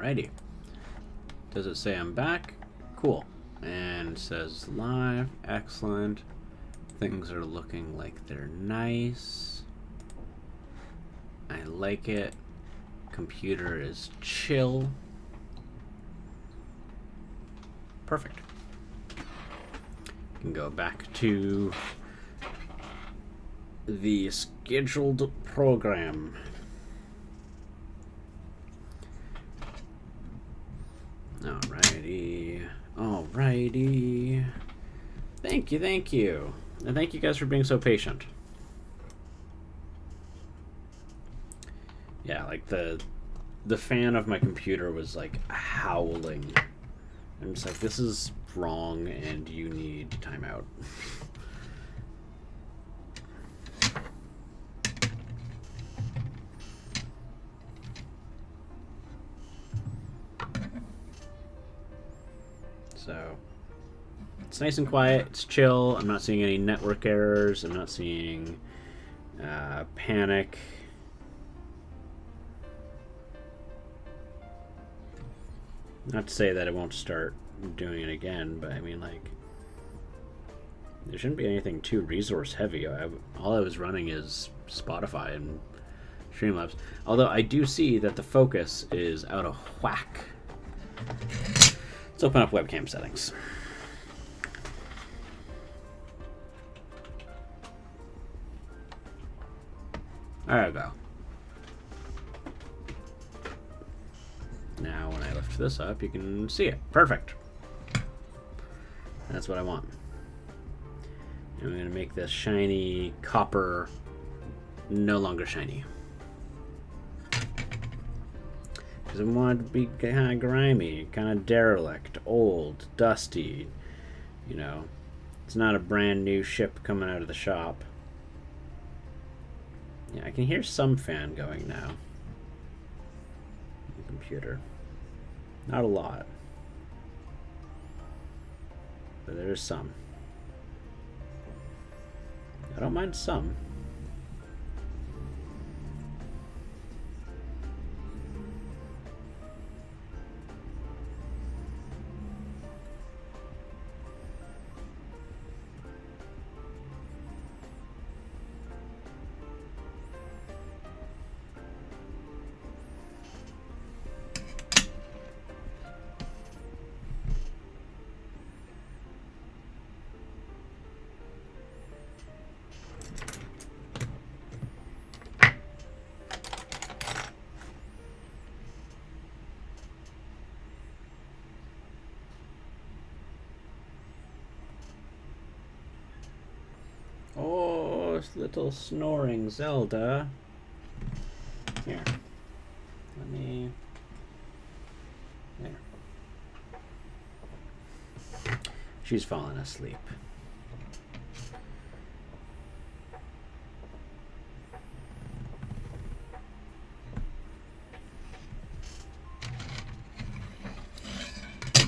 Alrighty. Does it say I'm back? Cool. And it says live. Excellent. Things are looking like they're nice. I like it. Computer is chill. Perfect. Can go back to the scheduled program. Alrighty. Thank you. And thank you guys for being so patient. Yeah, like the fan of my computer was like howling. I'm just like, this is wrong and you need timeout. So it's nice and quiet, it's chill. I'm not seeing any network errors. I'm not seeing panic. Not to say that it won't start doing it again, but I mean, like, there shouldn't be anything too resource heavy. All I was running is Spotify and Streamlabs. Although I do see that the focus is out of whack. Let's open up webcam settings. There we go. Now when I lift this up, you can see it. Perfect. That's what I want. And I'm going to make this shiny copper no longer shiny. Because I want it to be kind of grimy, kind of derelict, old, dusty. You know, it's not a brand new ship coming out of the shop. Yeah, I can hear some fan going now. The computer. Not a lot. But there is some. I don't mind some. Oh, little snoring Zelda. Here. Let me... There. She's fallen asleep.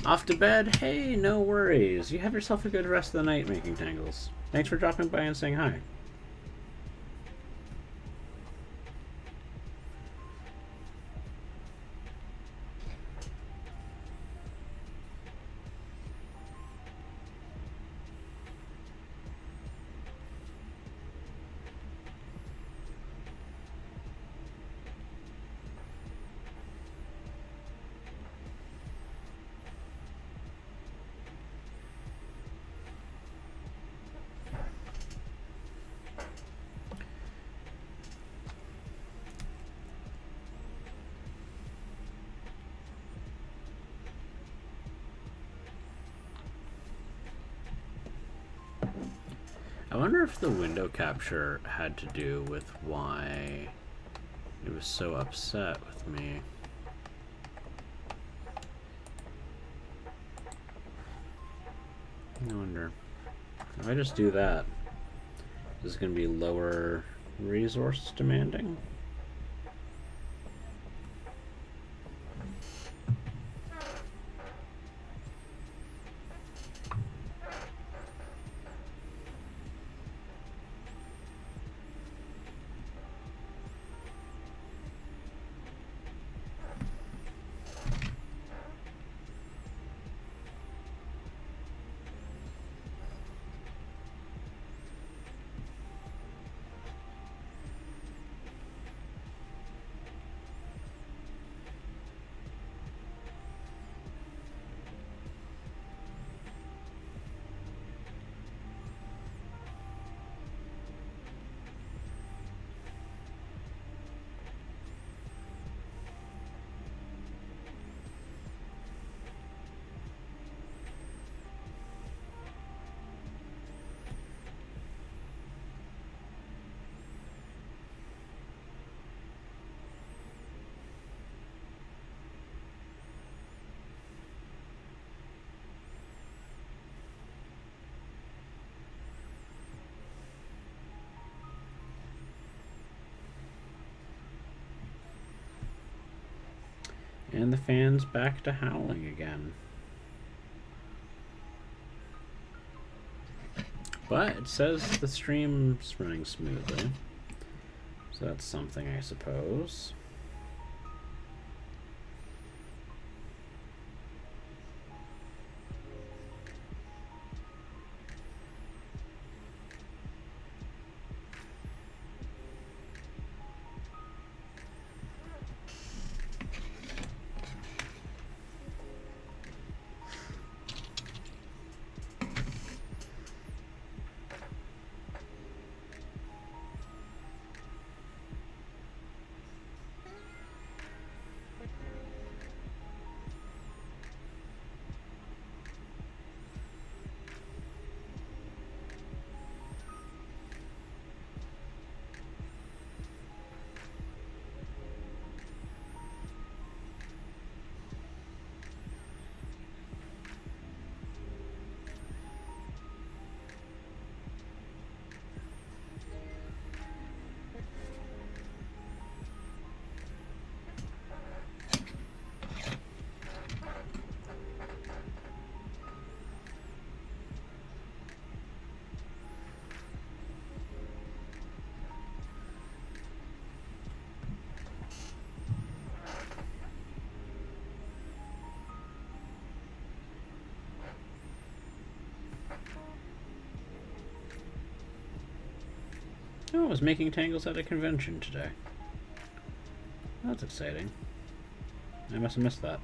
Off to bed? Hey, no worries. You have yourself a good rest of the night, Making Tangles. Thanks for dropping by and saying hi. I wonder if the window capture had to do with why it was so upset with me. I wonder. If I just do that, is it going to be lower resource demanding? And the fan's back to howling again. But it says the stream's running smoothly. So that's something, I suppose. Oh, I was making tangles at a convention today. That's exciting. I must have missed that.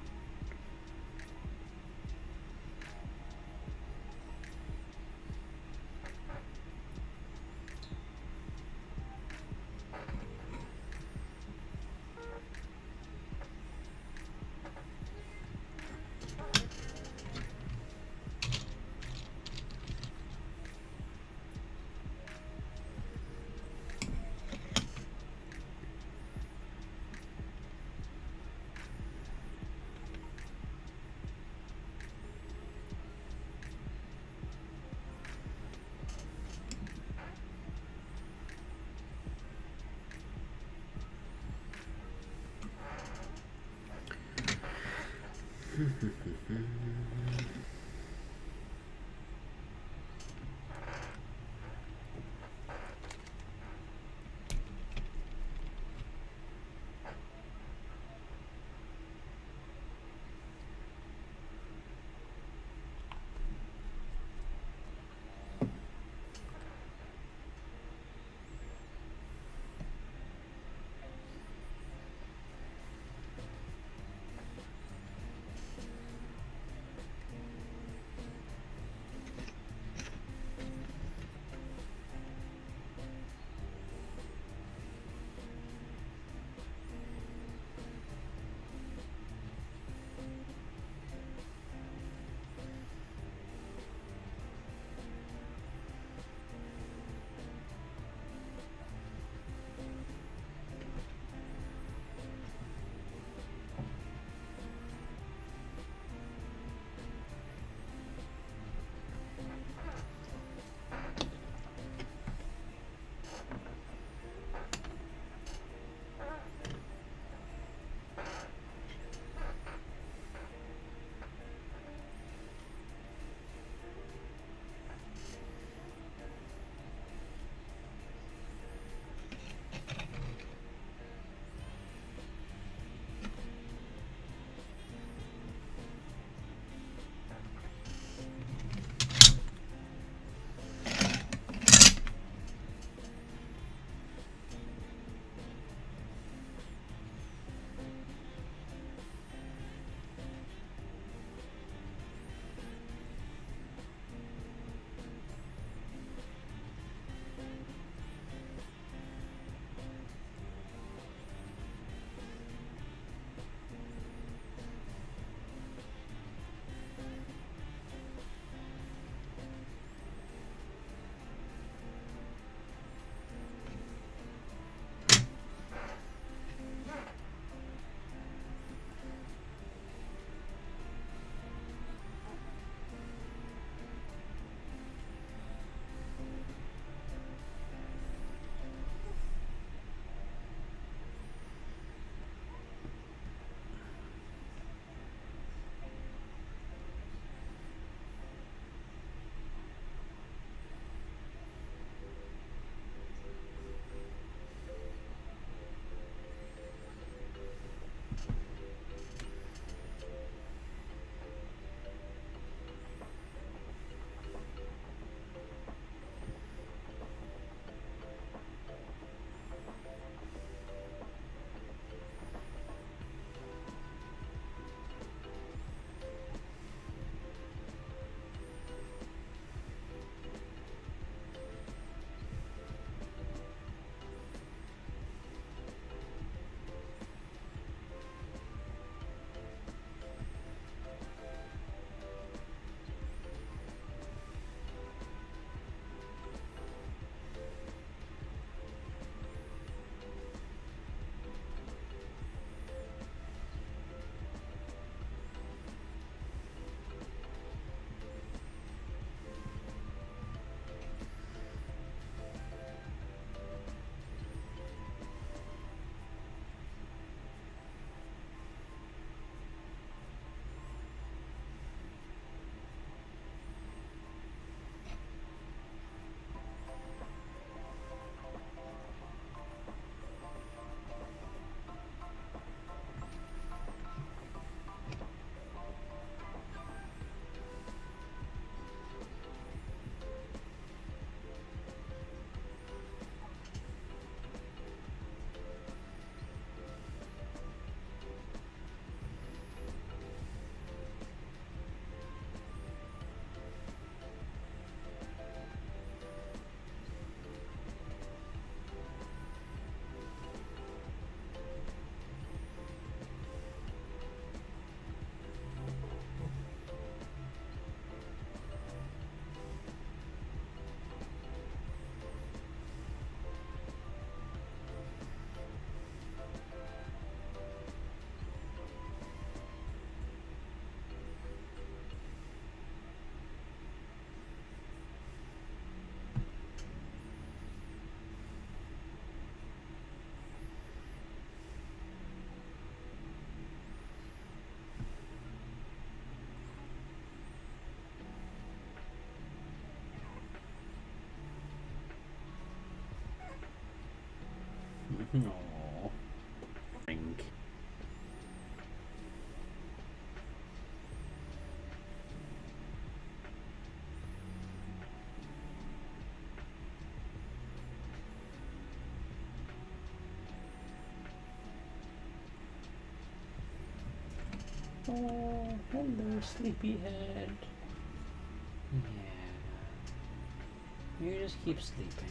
No. Oh, hello, sleepyhead. Yeah. You just keep sleeping.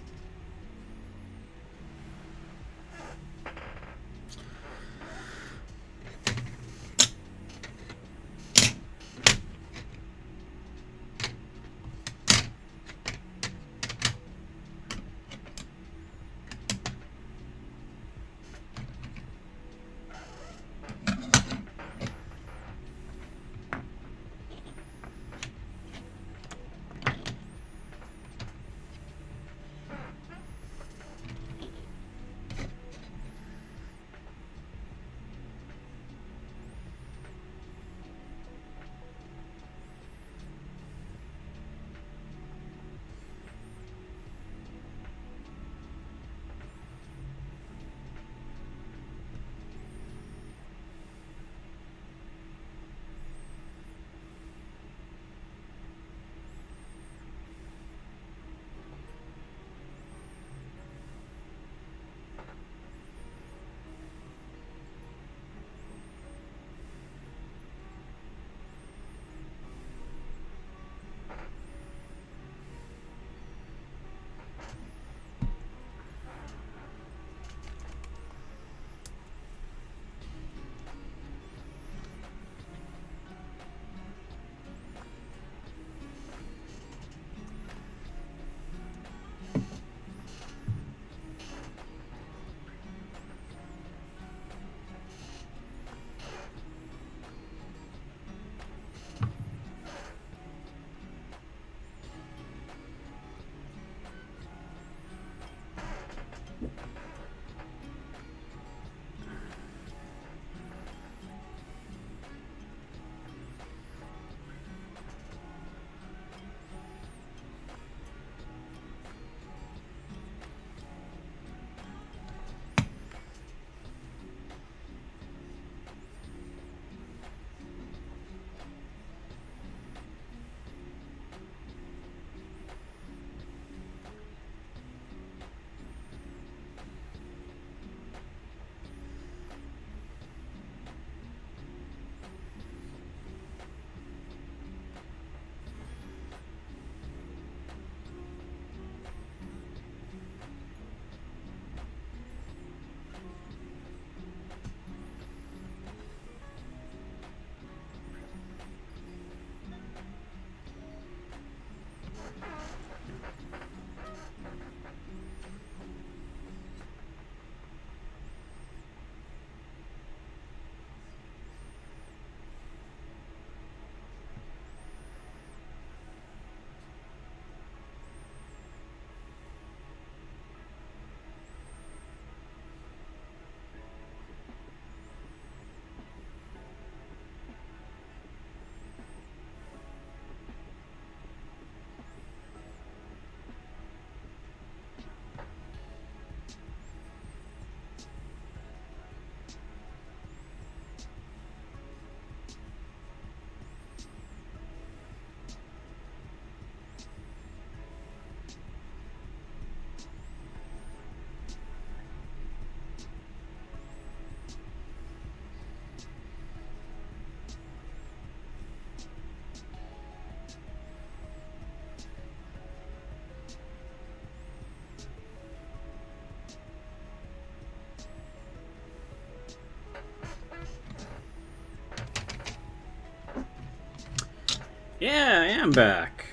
Yeah, I am back.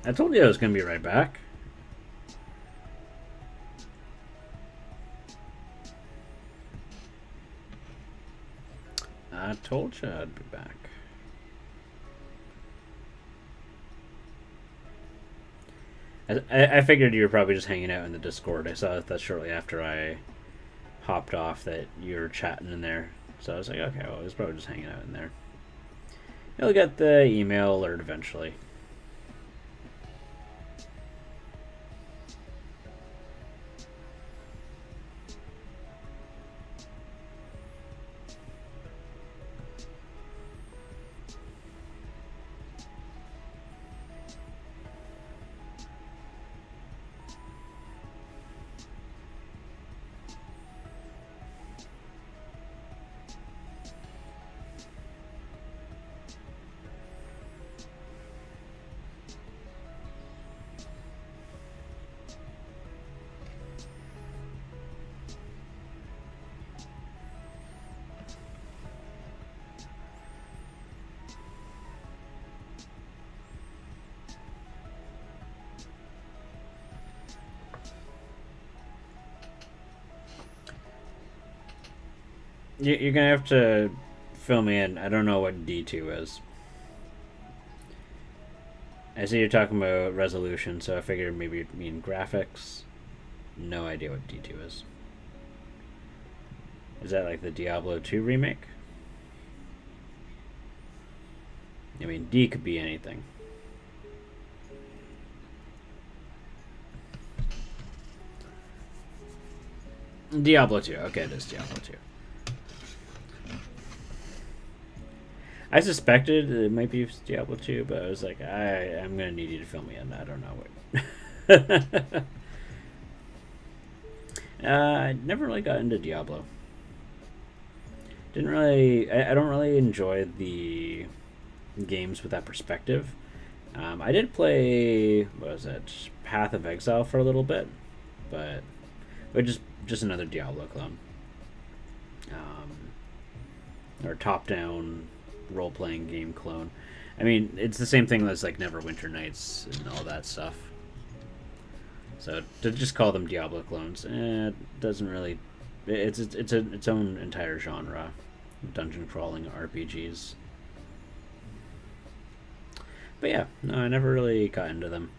I told you I was going to be right back. I told you I'd be back. I figured you were probably just hanging out in the Discord. I saw that shortly after I hopped off that you were chatting in there. So I was like, okay, well, he's probably just hanging out in there. You'll get the email alert eventually. You're gonna have to fill me in. I don't know what D2 is. I see you're talking about resolution, so I figured maybe you mean graphics. No idea what D2 is. Is that like the Diablo 2 remake? I mean, D could be anything. Diablo 2. Okay, it is Diablo 2. I suspected it might be Diablo 2, but I was like, I'm going to need you to fill me in. I don't know what. I never really got into Diablo. Didn't really. I don't really enjoy the games with that perspective. I did play, what was it, Path of Exile for a little bit, but just another Diablo clone. Or top-down role-playing game clone. I mean, it's the same thing as like Neverwinter Nights and all that stuff. So to just call them Diablo clones, it doesn't really. It's its own entire genre, dungeon crawling RPGs. But yeah, no, I never really got into them.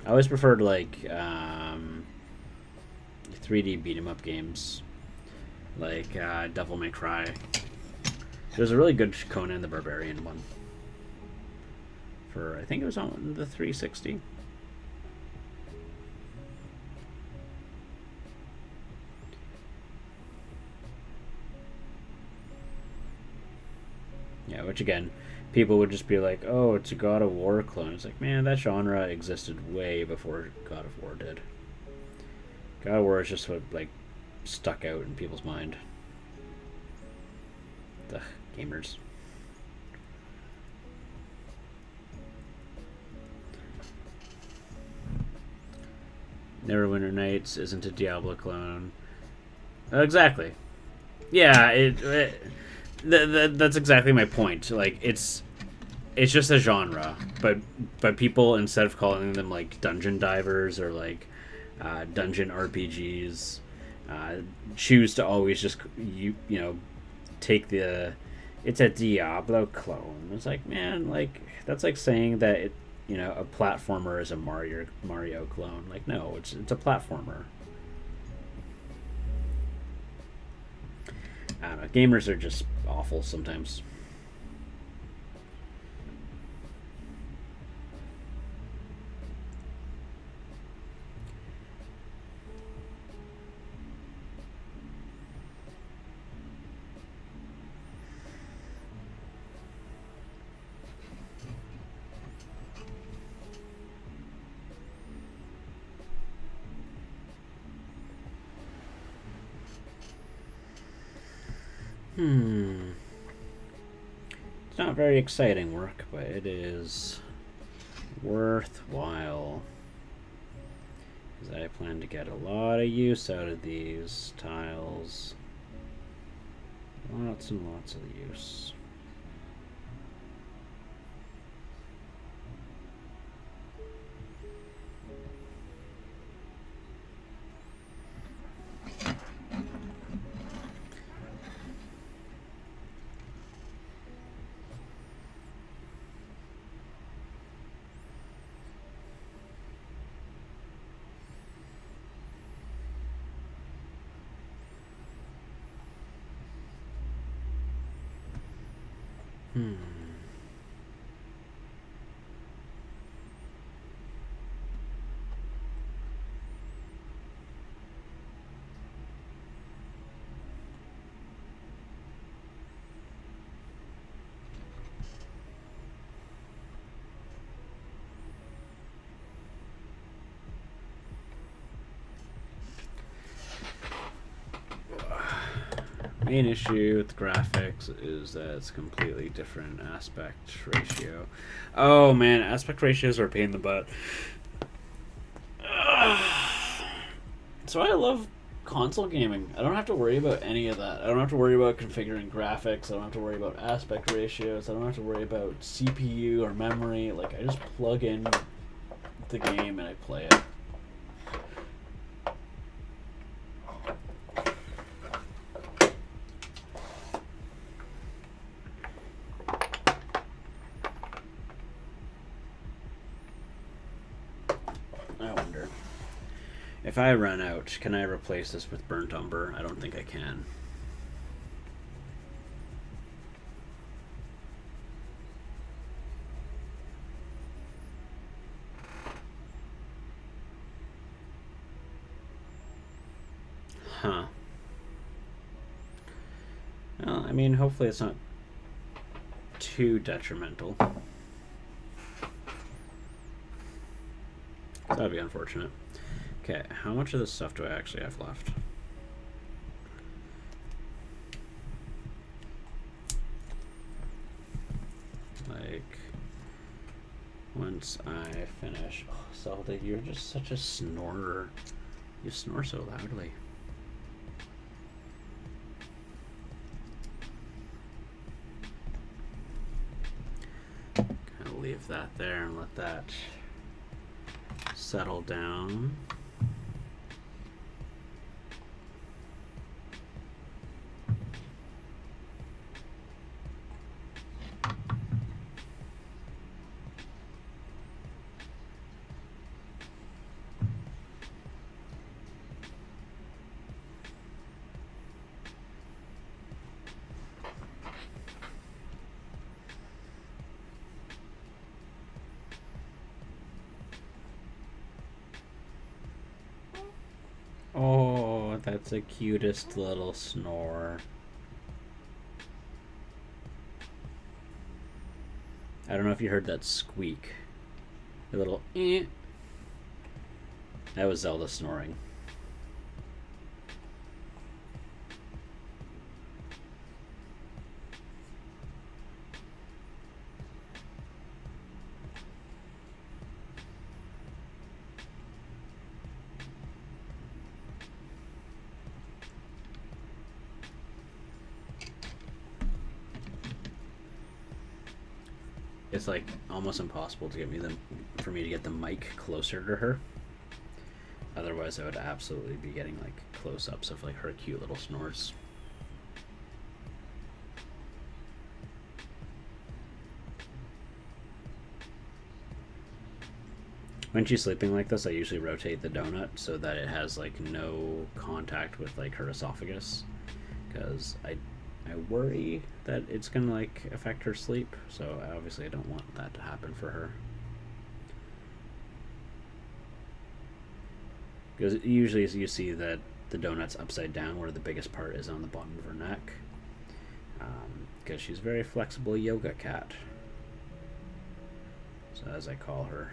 I always preferred like 3D beat 'em up games, like Devil May Cry. There's a really good Conan the Barbarian one. For I think it was on the 360. Yeah, which again, people would just be like, "Oh, it's a God of War clone." It's like, man, that genre existed way before God of War did. God of War is just what like stuck out in people's mind. The gamers. Neverwinter Nights isn't a Diablo clone. Exactly. Yeah, that's exactly my point. Like it's just a genre, but people, instead of calling them like dungeon divers or like dungeon RPGs, choose to always just you know take the it's a Diablo clone. It's like, man, like that's like saying that a platformer is a Mario clone. Like, no, it's a platformer. I don't know. Gamers are just awful sometimes. It's not very exciting work, but it is worthwhile. Because I plan to get a lot of use out of these tiles. Lots and lots of use. Main issue with graphics is that it's completely different aspect ratio. Oh man, aspect ratios are a pain in the butt. So I love console gaming, I don't have to worry about any of that. I don't have to worry about configuring graphics. I don't have to worry about aspect ratios. I don't have to worry about CPU or memory. Like, I just plug in the game and I play it. I wonder. If I run out, can I replace this with burnt umber? I don't think I can. Huh. Well, I mean, hopefully it's not too detrimental. That'd be unfortunate. Okay, how much of this stuff do I actually have left? Like, once I finish... Oh, Zelda, you're just such a snorer. You snore so loudly. Kind of leave that there and let that settle down. Oh, that's the cutest little snore. I don't know if you heard that squeak. A little eh. That was Zelda snoring. It's like almost impossible to get for me to get the mic closer to her. Otherwise, I would absolutely be getting like close-ups of like her cute little snores. When she's sleeping like this, I usually rotate the donut so that it has like no contact with like her esophagus, because I worry that it's gonna like affect her sleep. So obviously I don't want that to happen for her. Because usually you see that the donut's upside down where the biggest part is on the bottom of her neck. Because she's a very flexible yoga cat. So as I call her.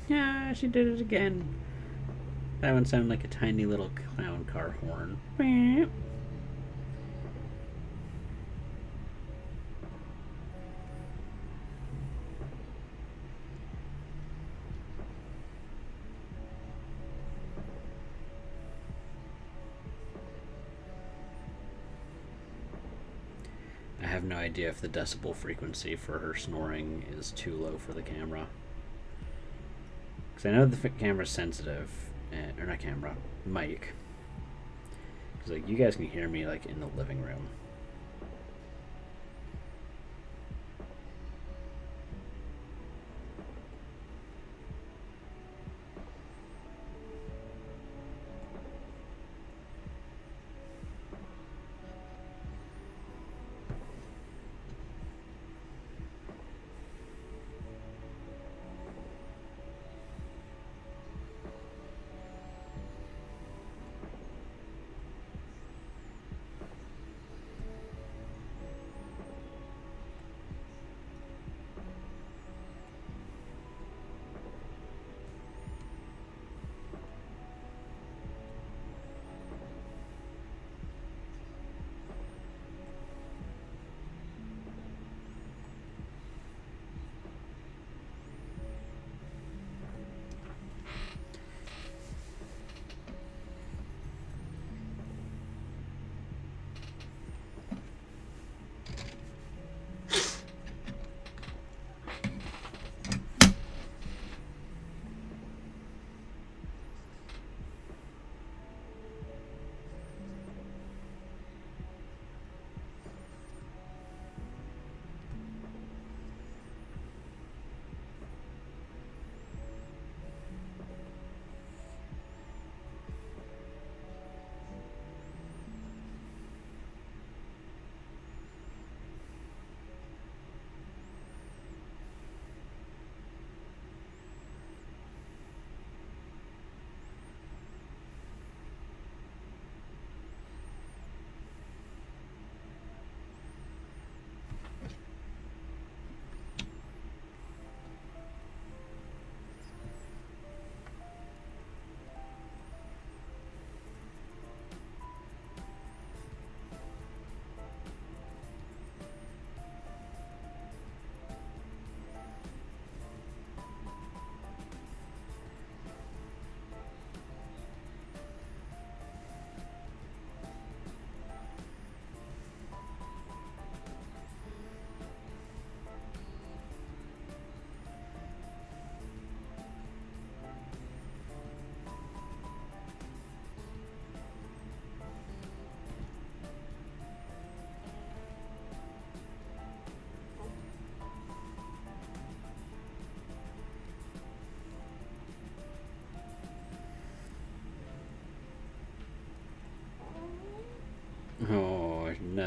Yeah, she did it again. That one sounded like a tiny little clown car horn. I have no idea if the decibel frequency for her snoring is too low for the camera. Because I know the camera's sensitive, or not camera, mic. Because like you guys can hear me like in the living room.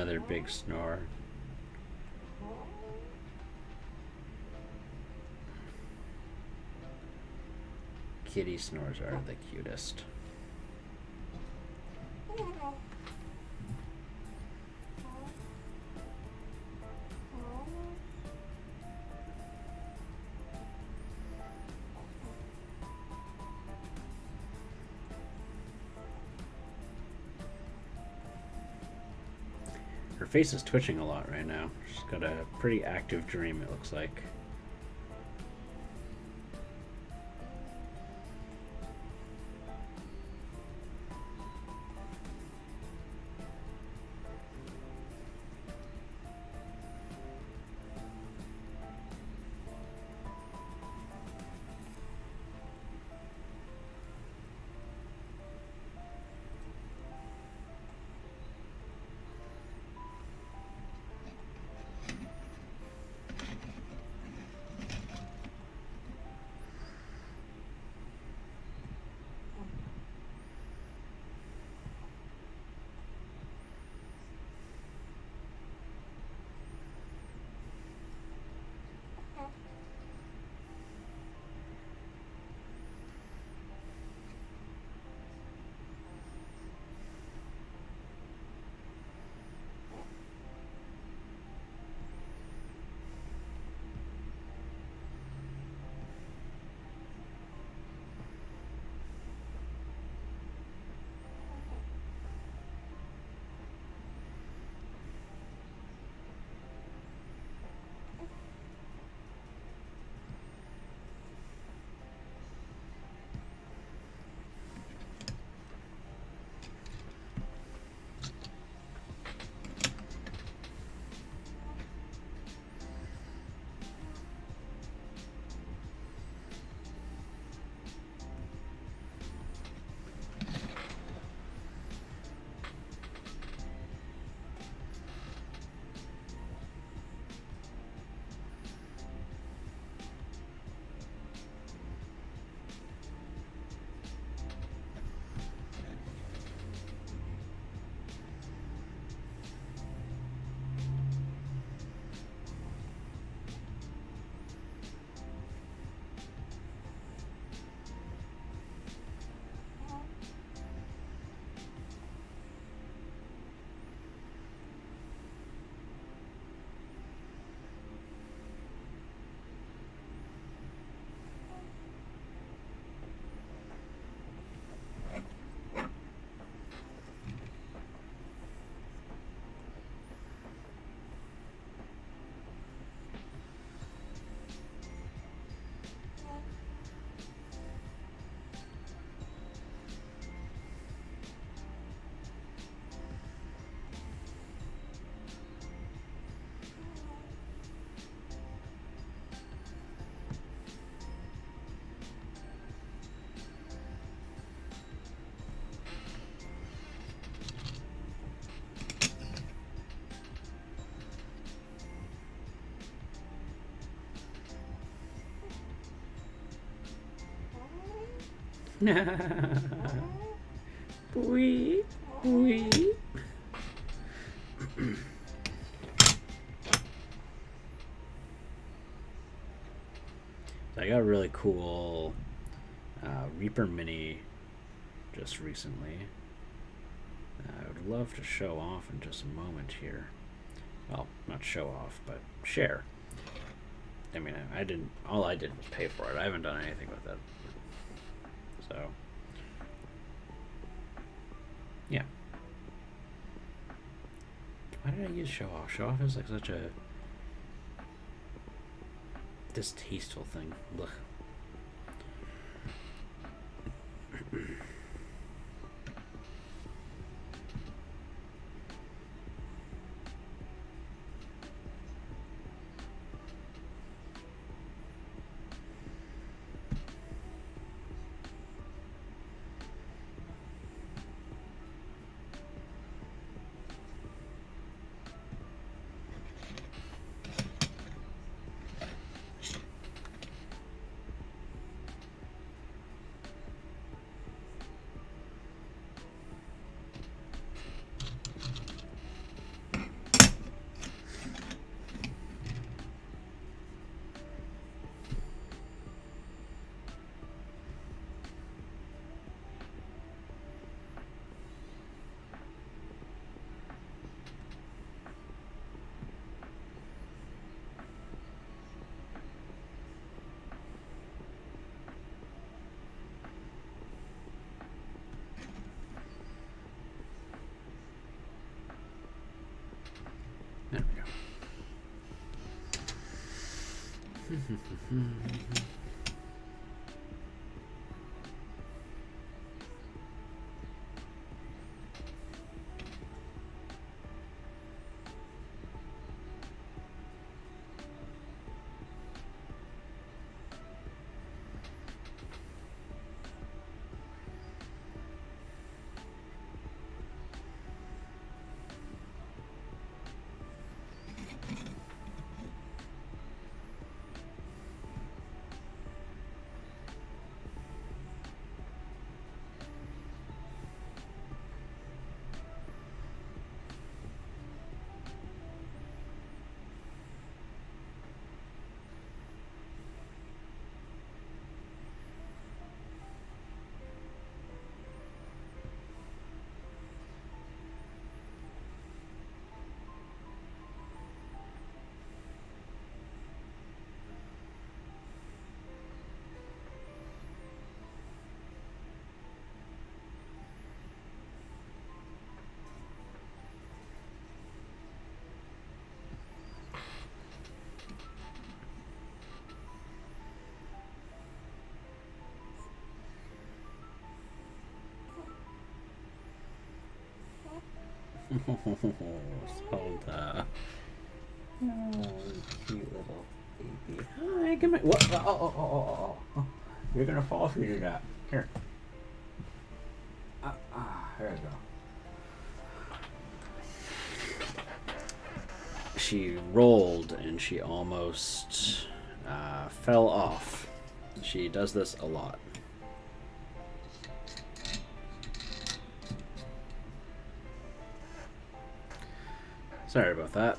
Another big snore. Kitty snores are the cutest. Her face is twitching a lot right now. She's got a pretty active dream, it looks like. Wee, wee. So I got a really cool Reaper Mini just recently. I would love to show off in just a moment here. Well, not show off, but share. I mean, I didn't. All I did was pay for it. I haven't done anything with it. So, yeah. Why did I use show off? Show off is like such a distasteful thing. Ugh. Zelda. Oh, cute little baby. Hi, come here. What? Oh. You're gonna fall if you do that. Here. There you go. She rolled and she almost fell off. She does this a lot. Sorry about that.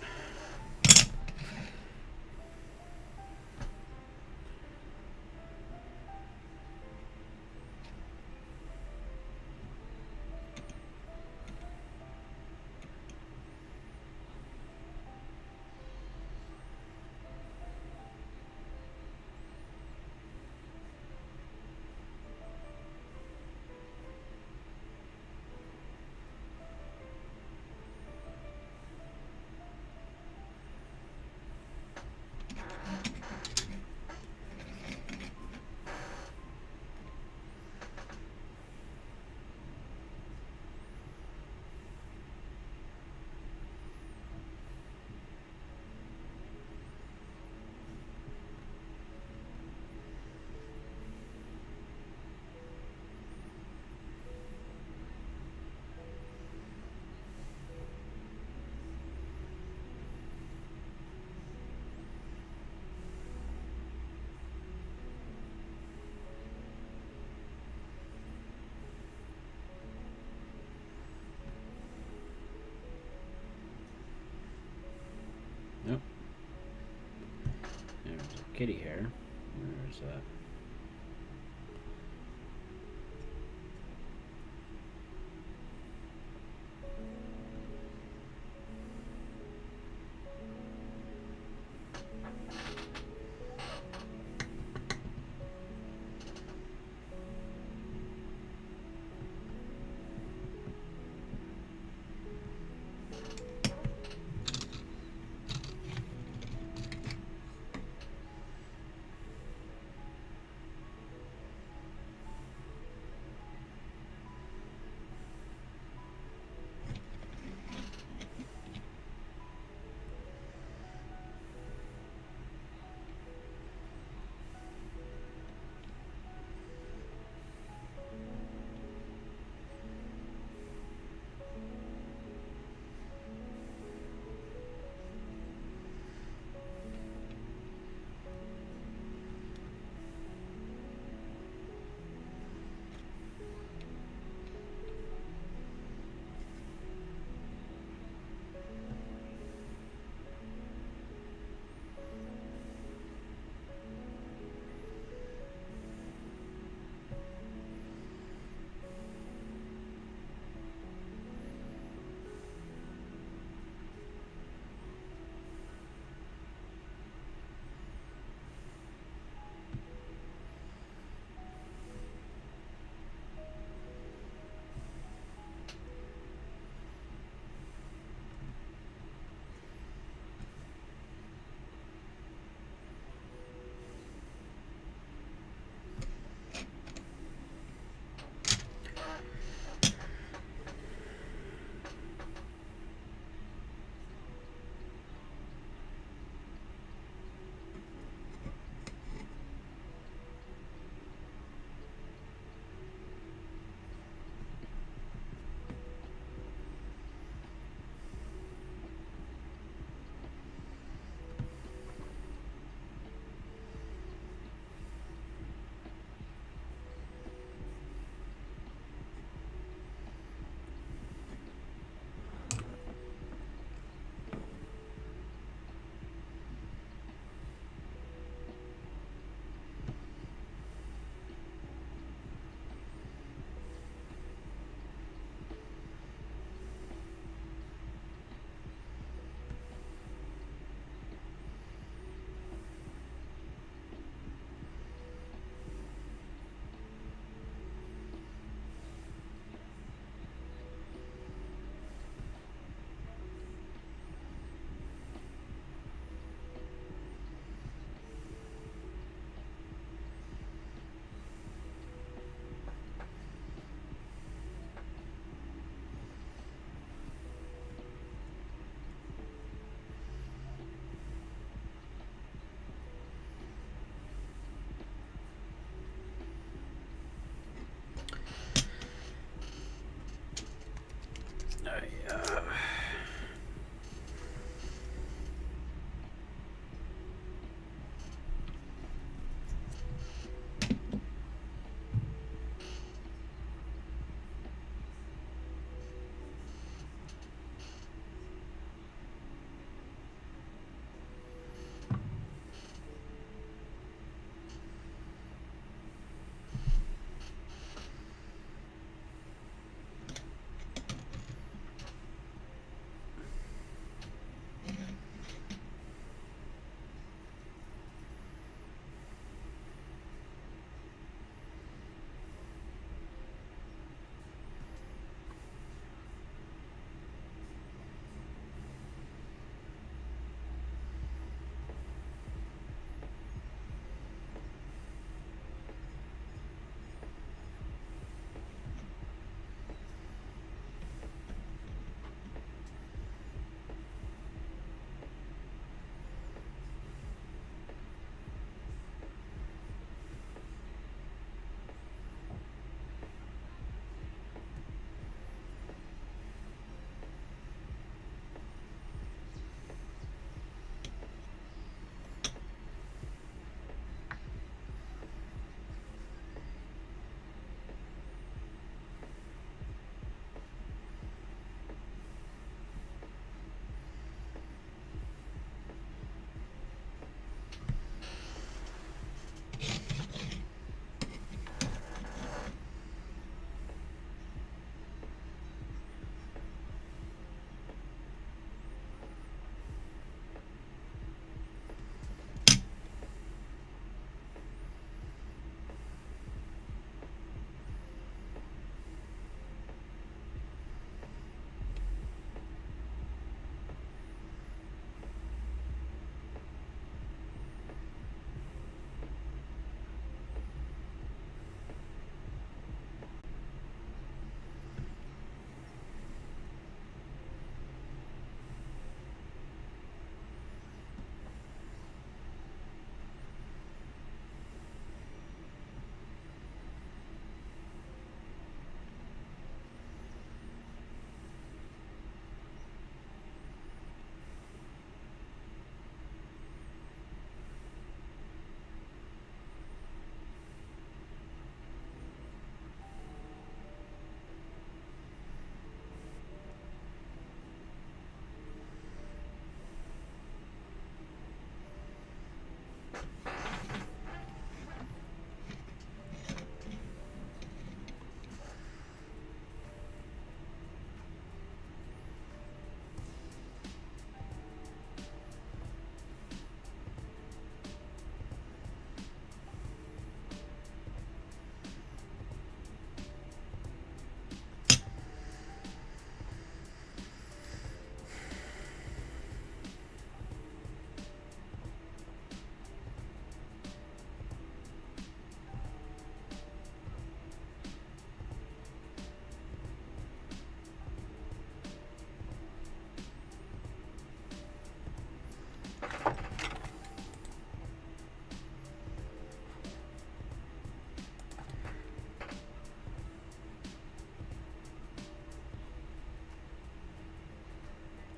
Yep. There's a kitty hair. Where's that?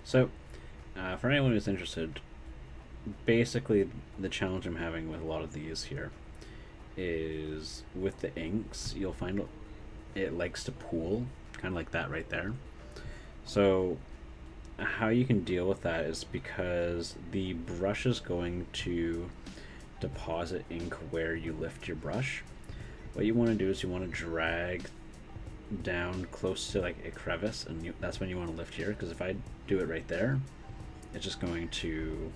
So, for anyone who's interested, basically the challenge I'm having with a lot of these here is with the inks, you'll find it likes to pool, kind of like that right there. So how you can deal with that is because the brush is going to deposit ink where you lift your brush. What you want to do is you want to drag down close to like a crevice, and that's when you want to lift here, because if I do it right there, it's just going to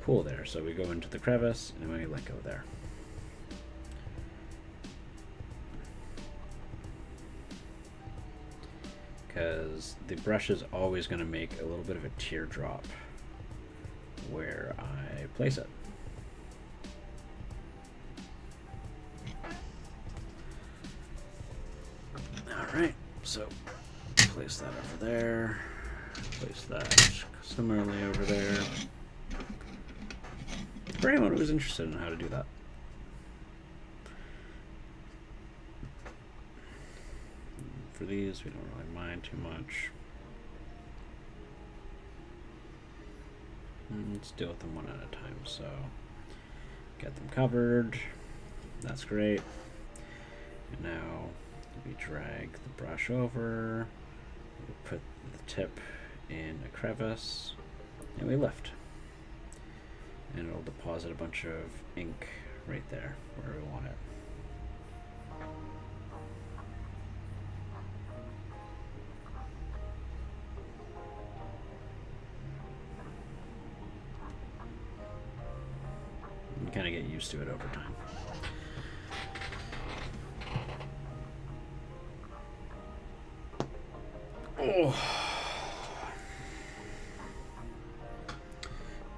pool there. So we go into the crevice and we let go there. Because the brush is always going to make a little bit of a teardrop where I place it. Alright, so place that over there, place that similarly over there. For anyone who's interested in how to do that. For these, we don't really mind too much. Let's deal with them one at a time. So, get them covered. That's great. And now we drag the brush over. We put the tip in a crevice, and we lift. And it'll deposit a bunch of ink right there where we want it. You kind of get used to it over time. Oh,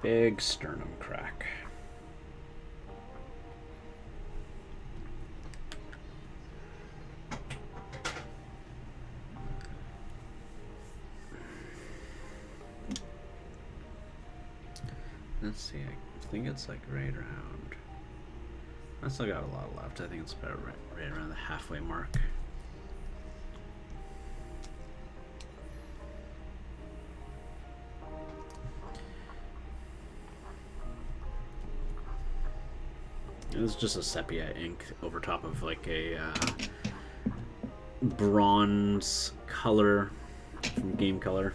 big sternum crack. Let's see, I think it's like right around. I still got a lot left. I think it's about right around the halfway mark. It was just a sepia ink over top of like a bronze color from Game Color.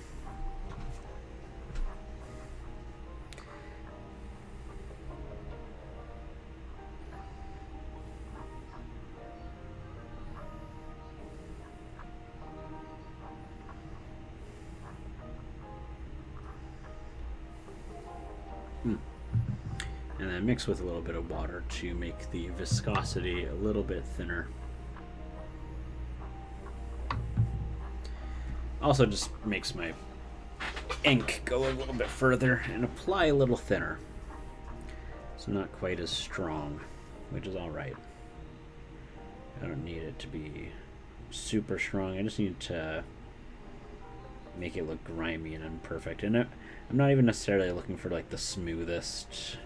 And then mix with a little bit of water to make the viscosity a little bit thinner. Also just makes my ink go a little bit further and apply a little thinner. So not quite as strong, which is alright. I don't need it to be super strong. I just need to make it look grimy and imperfect. And I'm not even necessarily looking for like the smoothest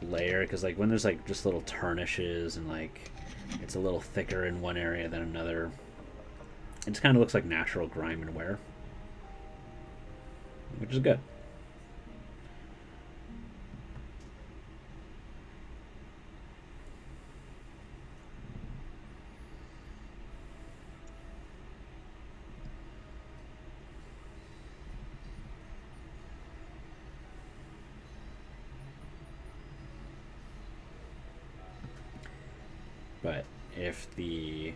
layer, because like when there's like just little tarnishes and like it's a little thicker in one area than another, it just kind of looks like natural grime and wear, which is good. But if the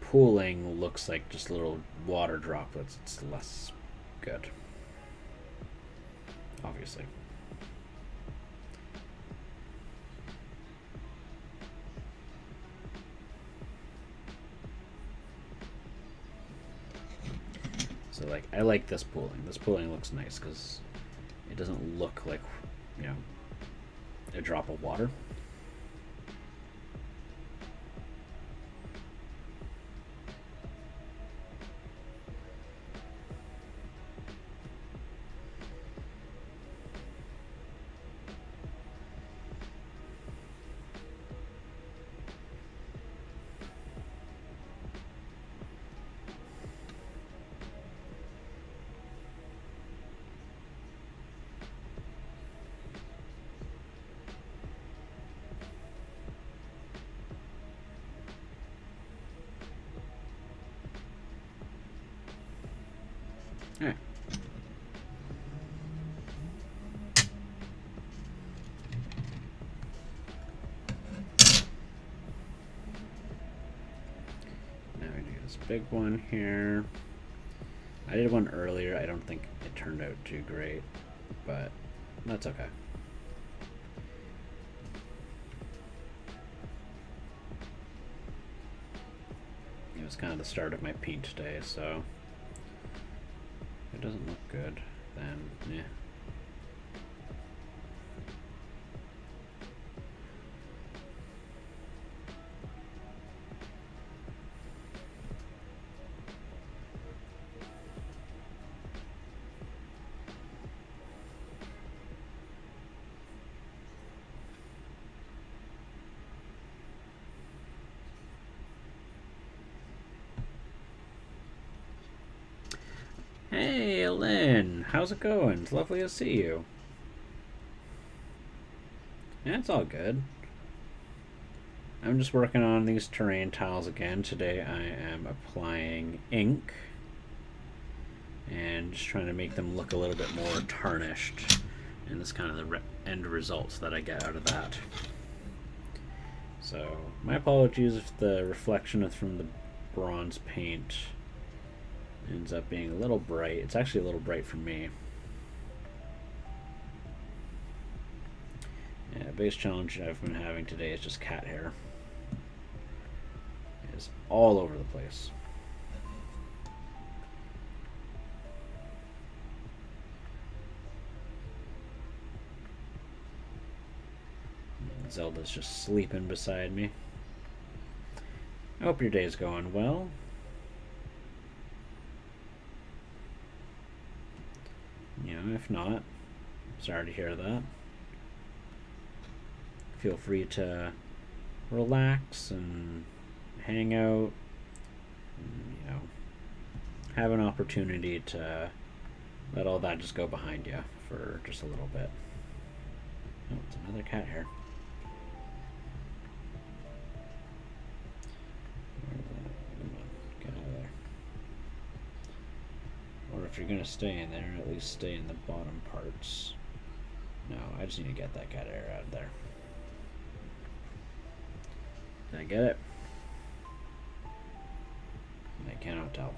pooling looks like just little water droplets, it's less good, obviously. So like I like this pooling. This pooling looks nice because it doesn't look like a drop of water. Alright. Now we do this big one here. I did one earlier. I don't think it turned out too great, but that's okay. It was kind of the start of my paint day, so if it doesn't look good, then yeah. Hey, Lynn, how's it going? It's lovely to see you. Yeah, it's all good. I'm just working on these terrain tiles again. Today I am applying ink and just trying to make them look a little bit more tarnished. And that's kind of the end results that I get out of that. So, my apologies if the reflection from the bronze paint ends up being a little bright. It's actually a little bright for me. Yeah, biggest challenge I've been having today is just cat hair. It's all over the place. Zelda's just sleeping beside me. I hope your day's going well. You know, if not, sorry to hear that. Feel free to relax and hang out, and, you know, have an opportunity to let all that just go behind you for just a little bit. Oh, it's another cat hair. Come on, get out of there. Or if you're gonna stay in there, at least stay in the bottom parts. No, I just need to get that cat hair out of there. Did I get it? I cannot tell.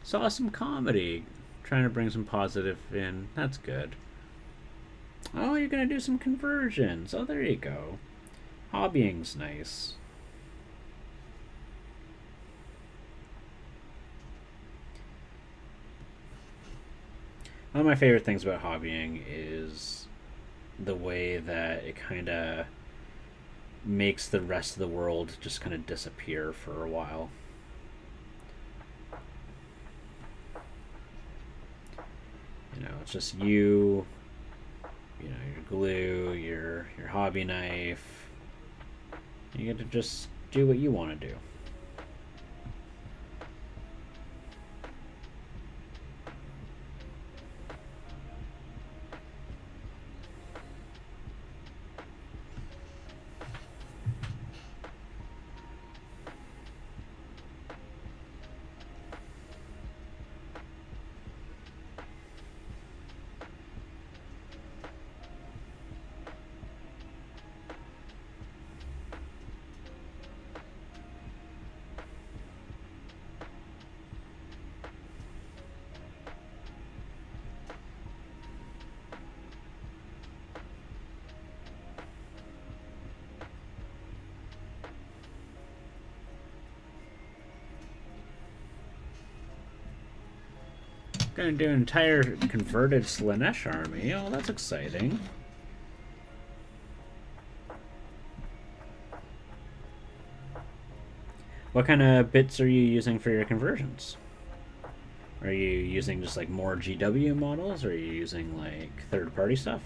Saw some comedy. Trying to bring some positive in. That's good. Oh, you're gonna do some conversions. Oh, there you go. Hobbying's nice. One of my favorite things about hobbying is the way that it kind of makes the rest of the world just kind of disappear for a while. You know, it's just you know, your glue, your hobby knife. You get to just do what you want to do. Gonna do an entire converted Slaanesh army. Oh, that's exciting. What kind of bits are you using for your conversions? Are you using just like more GW models, or are you using like third-party stuff?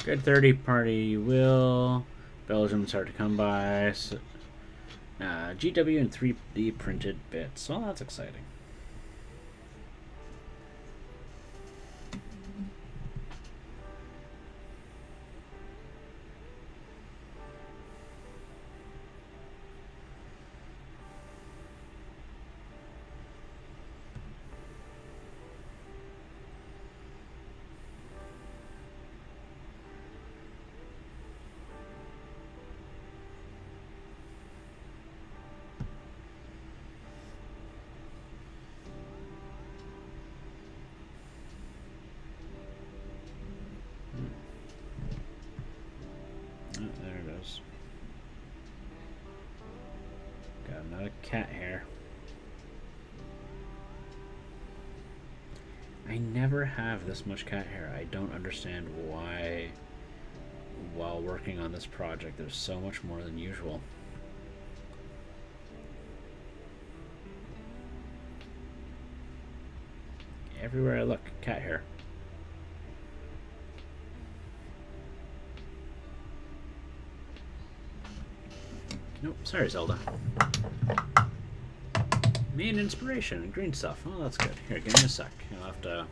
Good 30 party you will. Belgium's hard to come by. So, GW and 3D printed bits. Well, that's exciting. Oh, there it is. Got another cat hair. I never have this much cat hair. I don't understand why, while working on this project, there's so much more than usual. Everywhere I look, cat hair. Nope, sorry, Zelda. Main inspiration and green stuff. Oh, that's good. Here, give me a sec. I'll have to. I'm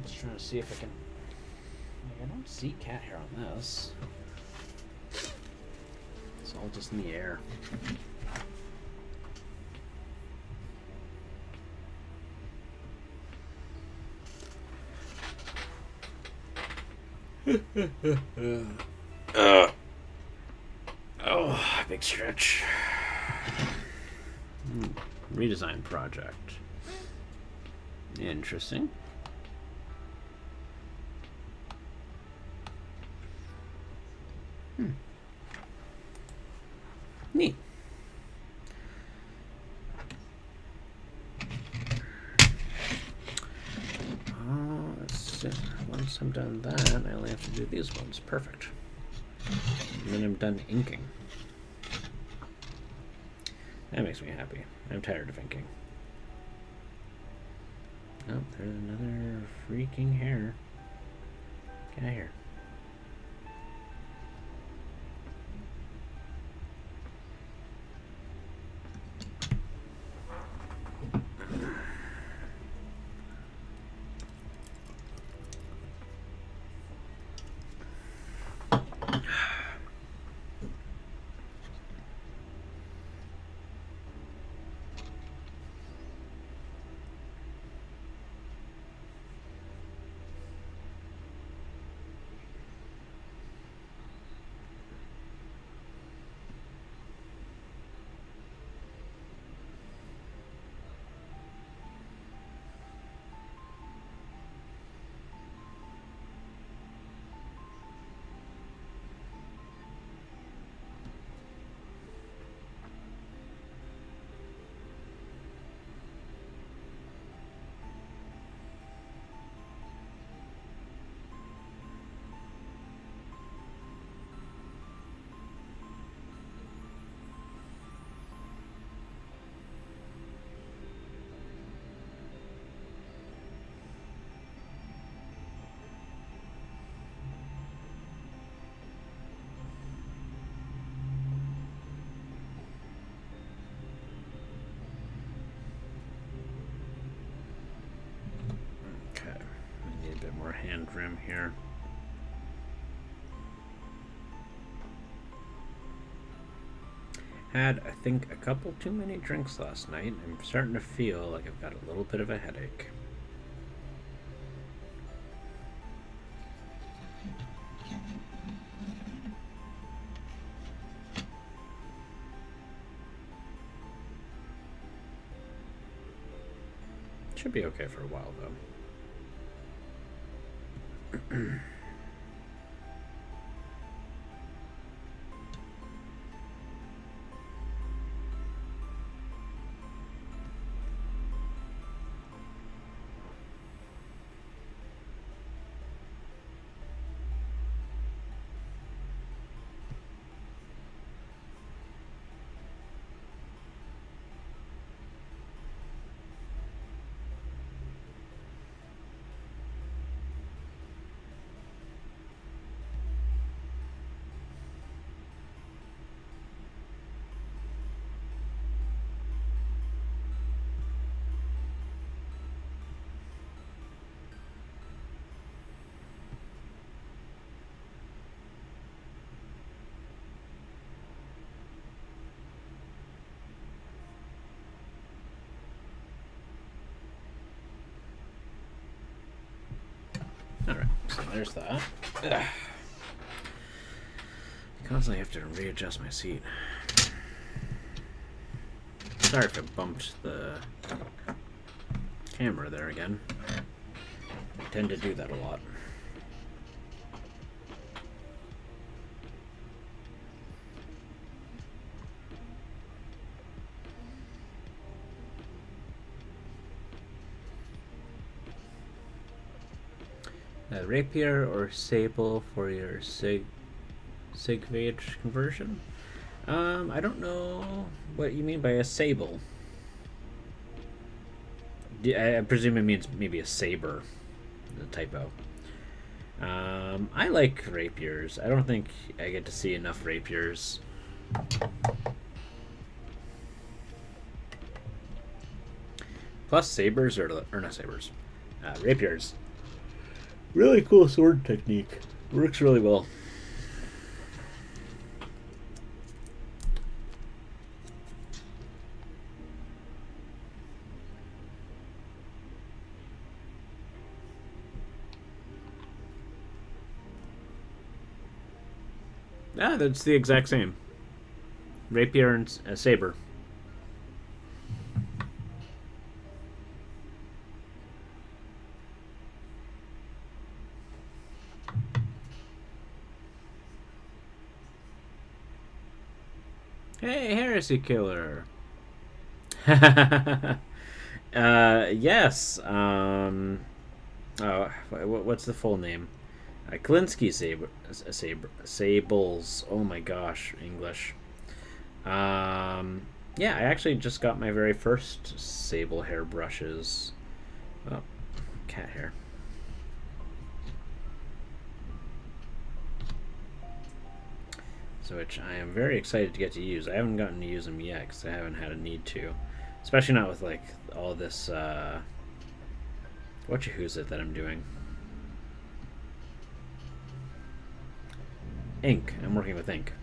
just trying to see if I can. Like, I don't see cat hair on this. It's all just in the air. Oh, big stretch. Redesign project. Interesting. Neat. Once I'm done that, I only have to do these ones. Perfect. And then I'm done inking. That makes me happy. I'm tired of inking. Oh, there's another freaking hair. Get out of here. More hand rim here. Had, I think, a couple too many drinks last night. I'm starting to feel like I've got a little bit of a headache. Should be okay for a while, though. So there's that. Ugh. I constantly have to readjust my seat. Sorry if I bumped the camera there again. I tend to do that a lot. Rapier or sable for your Sigvage conversion? I don't know what you mean by a sable. I presume it means maybe a saber. The typo. I like rapiers. I don't think I get to see enough rapiers. Plus sabers or not sabers. Rapiers. Really cool sword technique. Works really well. Ah, that's the exact same. Rapier and saber. Hey, Heresy Killer. Yes. Oh, what's the full name? Kalinsky Sables. Oh my gosh, English. Yeah, I actually just got my very first sable hair brushes. Oh, cat hair. So which I am very excited to get to use. I haven't gotten to use them yet because I haven't had a need to. Especially not with like all this, who's it that I'm doing? Ink. I'm working with ink.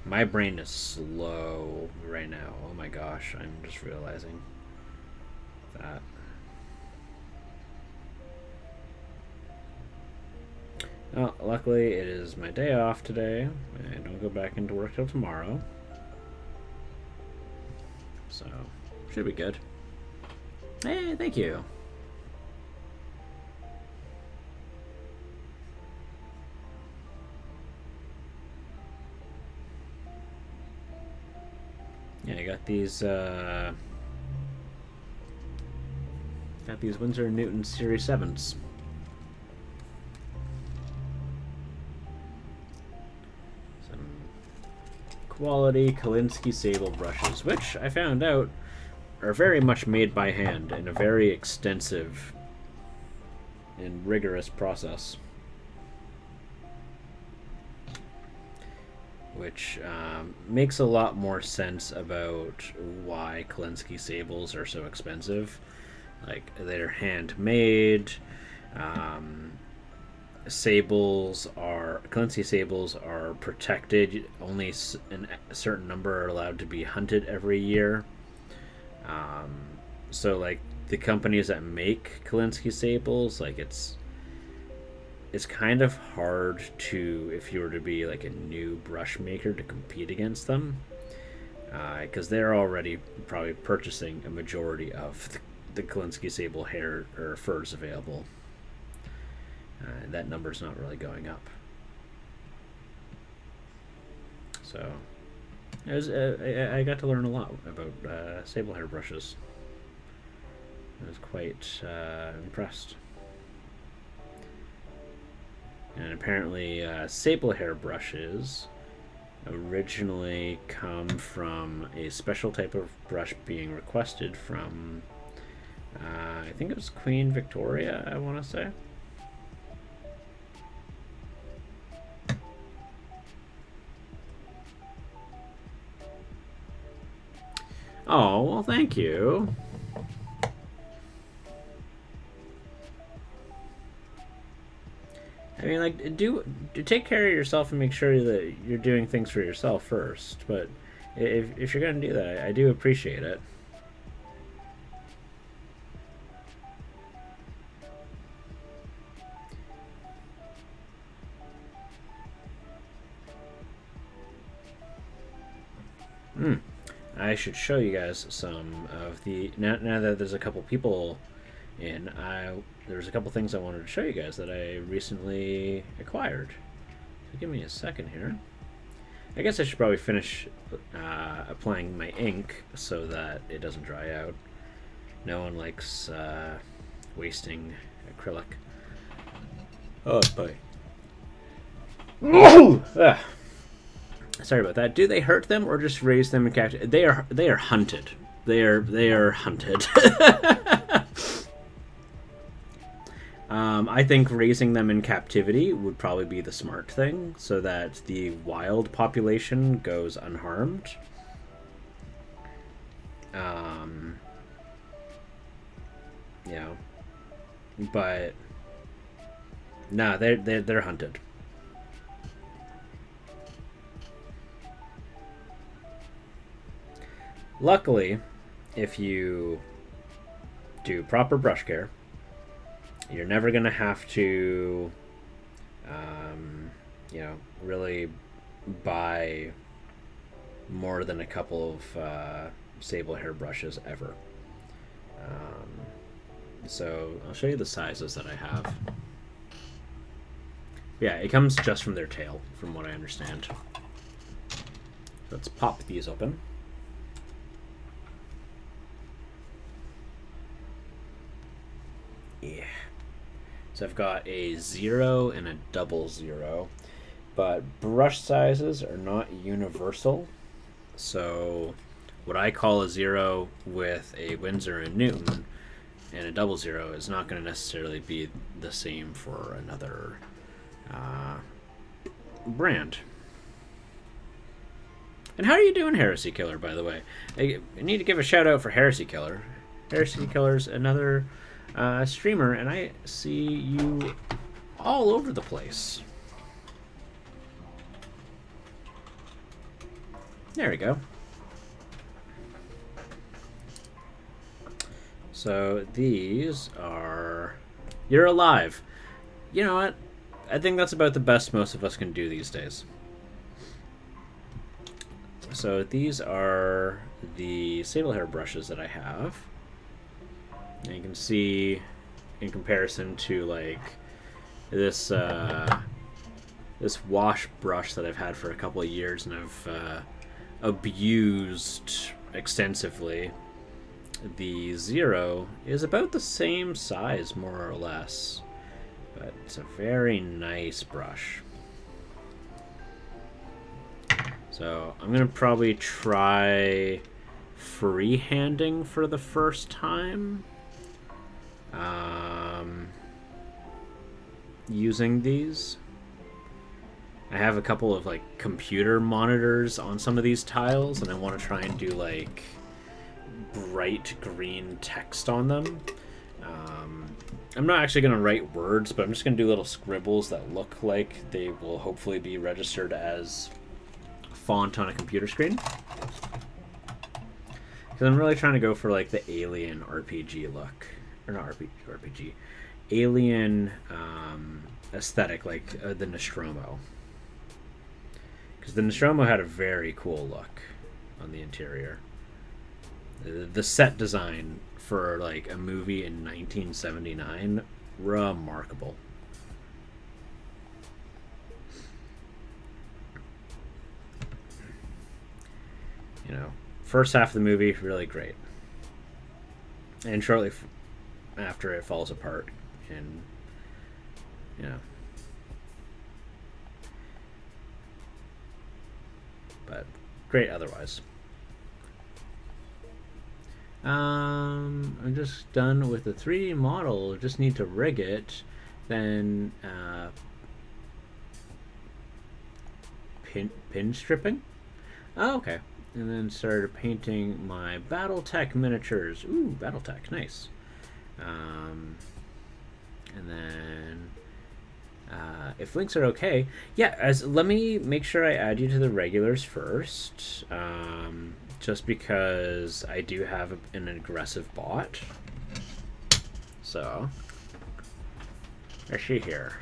My brain is slow right now. Oh my gosh, I'm just realizing that. Oh, luckily it is my day off today. I don't go back into work till tomorrow. So, should be good. Hey, thank you. Yeah, I got these Winsor & Newton Series 7s. Quality Kalinsky Sable brushes, which I found out are very much made by hand in a very extensive and rigorous process. Which makes a lot more sense about why Kalinsky Sables are so expensive. Like, they're handmade. Kalinsky sables are protected. Only a certain number are allowed to be hunted every year. So like the companies that make Kalinsky sables, like it's kind of hard to, if you were to be like a new brush maker, to compete against them, because they're already probably purchasing a majority of the Kalinsky sable hair or furs available. That number's not really going up. So I got to learn a lot about sable hair brushes. I was quite impressed. And apparently sable hair brushes originally come from a special type of brush being requested from I think it was Queen Victoria, I want to say. Oh, well, thank you. I mean, like, do take care of yourself and make sure that you're doing things for yourself first. But if you're going to do that, I do appreciate it. I should show you guys some of the now that there's a couple people in. There's a couple things I wanted to show you guys that I recently acquired. So give me a second here. I guess I should probably finish applying my ink so that it doesn't dry out. No one likes wasting acrylic. Oh boy. Sorry about that. Do they hurt them or just raise them in captivity? They are hunted. They are hunted. I think raising them in captivity would probably be the smart thing, so that the wild population goes unharmed. Yeah, but no, they're hunted. Luckily, if you do proper brush care, you're never going to have to, really buy more than a couple of sable hair brushes ever. So I'll show you the sizes that I have. Yeah, it comes just from their tail, from what I understand. Let's pop these open. Yeah. So I've got a 0 and a 00, but brush sizes are not universal. So what I call a 0 with a Winsor and Newton and a 00 is not going to necessarily be the same for another brand. And how are you doing, Heresy Killer, by the way? I need to give a shout out for Heresy Killer. Heresy Killer's another streamer, and I see you all over the place. There we go. So these are... You're alive. You know what? I think that's about the best most of us can do these days. So these are the sable hair brushes that I have. And you can see, in comparison to like this this wash brush that I've had for a couple of years and I've abused extensively, the 0 is about the same size, more or less, but it's a very nice brush. So I'm gonna probably try freehanding for the first time. Using these. I have a couple of like computer monitors on some of these tiles, and I want to try and do like bright green text on them. I'm not actually going to write words, but I'm just going to do little scribbles that look like they will hopefully be registered as font on a computer screen. Because I'm really trying to go for like the Alien RPG look. Or not RPG. Alien aesthetic, like the Nostromo. Because the Nostromo had a very cool look on the interior. The set design for like a movie in 1979, remarkable. You know, first half of the movie, really great. And shortly after it falls apart, and you know, but great otherwise. I'm just done with the 3D model. Just need to rig it, then pin stripping. Oh, okay. And then started painting my BattleTech miniatures. Ooh, BattleTech, nice. And then if links are okay, yeah. Let me make sure I add you to the regulars first. Just because I do have an aggressive bot. So, is she here?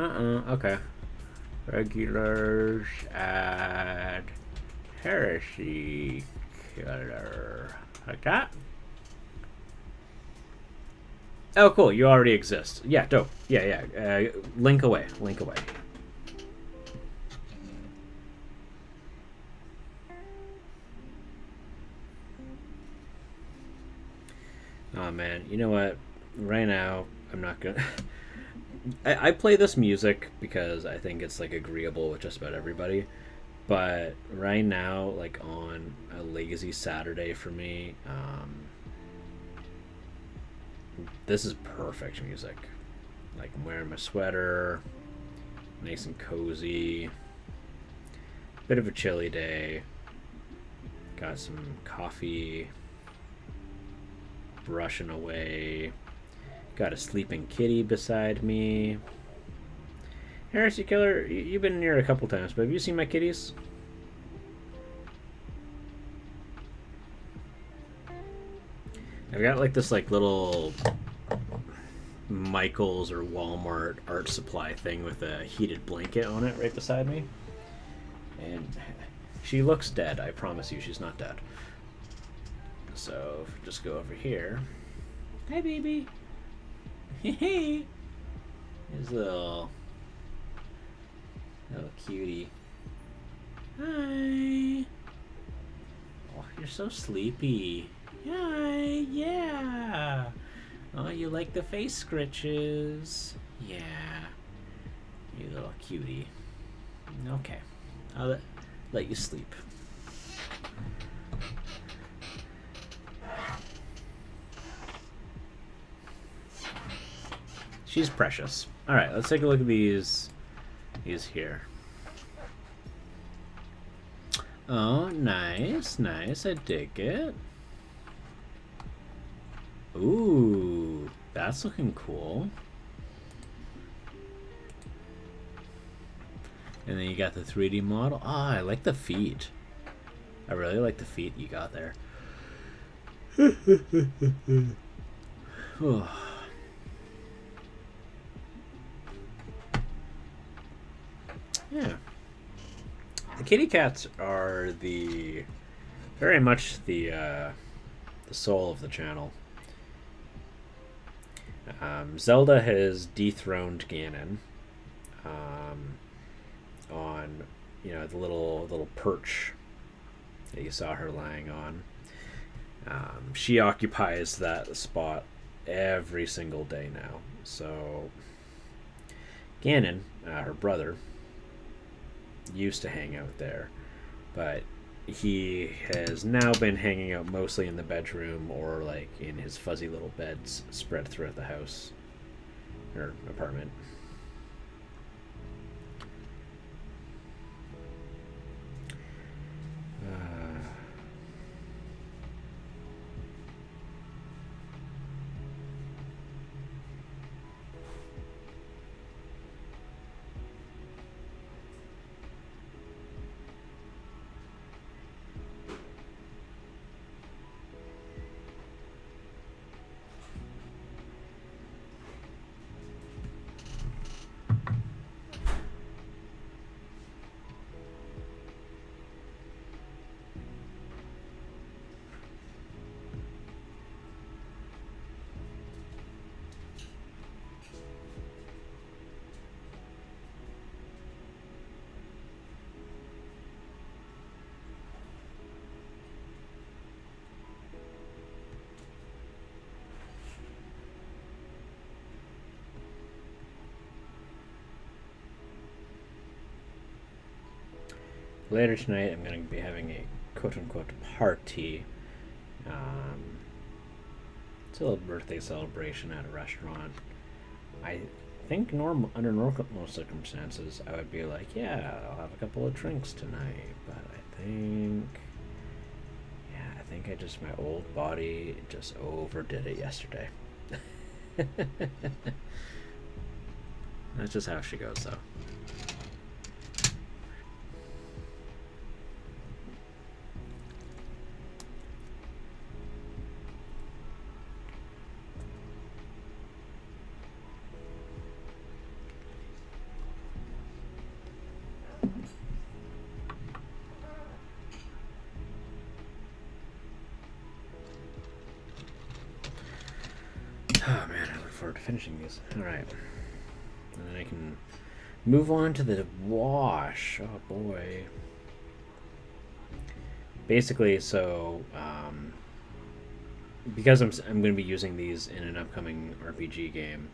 Okay. Regulars add heresy killer. Like that? Oh, cool. You already exist. Yeah, dope. Yeah, yeah. Link away. Link away. Oh, man. You know what? Right now, I'm not gonna... I play this music because I think it's, like, agreeable with just about everybody. But right now, like, on a lazy Saturday for me, this is perfect music. Like, I'm wearing my sweater, nice and cozy, bit of a chilly day, got some coffee, brushing away, got a sleeping kitty beside me. Heresy Killer, you've been here a couple times, but have you seen my kitties? I've got like this like little Michaels or Walmart art supply thing with a heated blanket on it right beside me. And she looks dead, I promise you she's not dead. So, just go over here. Hi, baby. Hey. Here's a little cutie. Hi. Oh, you're so sleepy. Hi, yeah. Oh, you like the face scritches? Yeah. You little cutie. Okay. I'll let you sleep. She's precious. Alright, let's take a look at these here. Oh, nice, nice. I dig it. Ooh, that's looking cool. And then you got the 3D model. Ah, I like the feet. I really like the feet you got there. Oh. Yeah. The kitty cats are very much the soul of the channel. Zelda has dethroned Ganon on, the little perch that you saw her lying on. She occupies that spot every single day now. So Ganon, her brother, used to hang out there, but he has now been hanging out mostly in the bedroom or like in his fuzzy little beds spread throughout the house or apartment. Later tonight, I'm going to be having a quote-unquote party. It's a little birthday celebration at a restaurant. I think under normal circumstances, I would be like, yeah, I'll have a couple of drinks tonight. But I think my old body just overdid it yesterday. That's just how she goes, though. Oh man, I look forward to finishing these. All right, and then I can move on to the wash. Oh boy. Basically, so because I'm going to be using these in an upcoming RPG game,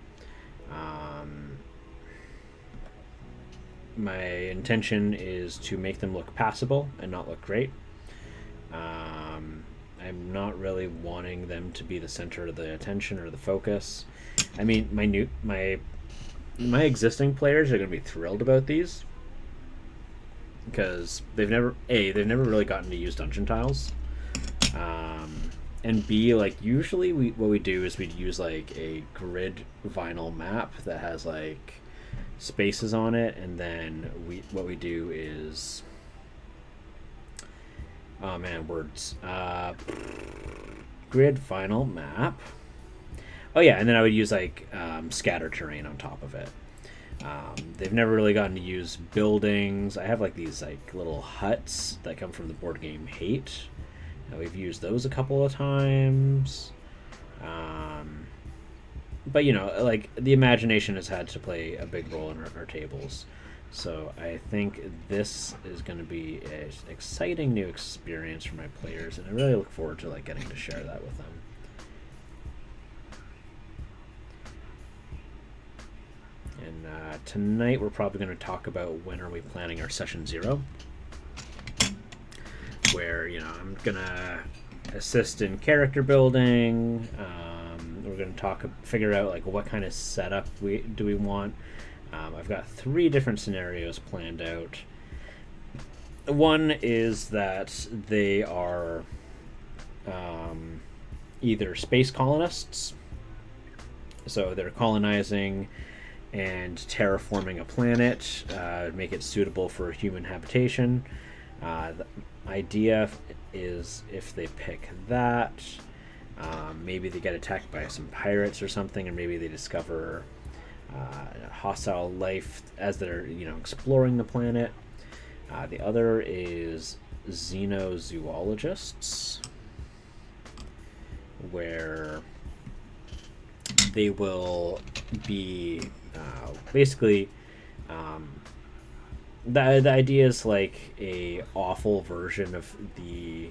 my intention is to make them look passable and not look great. I'm not really wanting them to be the center of the attention or the focus. I mean, my existing players are going to be thrilled about these because they've never really gotten to use dungeon tiles, and B, like, usually what we do is we'd use like a grid vinyl map that has like spaces on it, and then what we do is, oh man, words, grid vinyl map. Oh yeah, and then I would use like scatter terrain on top of it. They've never really gotten to use buildings. I have like these like little huts that come from the board game Hate. We've used those a couple of times. But you know, like, the imagination has had to play a big role in our tables. So I think this is going to be an exciting new experience for my players, and I really look forward to like getting to share that with them. And tonight we're probably going to talk about when are we planning our session 0, where, you know, I'm going to assist in character building. We're going to figure out like what kind of setup we want. I've got 3 different scenarios planned out. One is that they are either space colonists, so they're colonizing and terraforming a planet, make it suitable for human habitation. The idea is, if they pick that, maybe they get attacked by some pirates or something, and maybe they discover hostile life as they're, you know, exploring the planet. The other is xenozoologists, where they will be basically the idea is like a awful version of the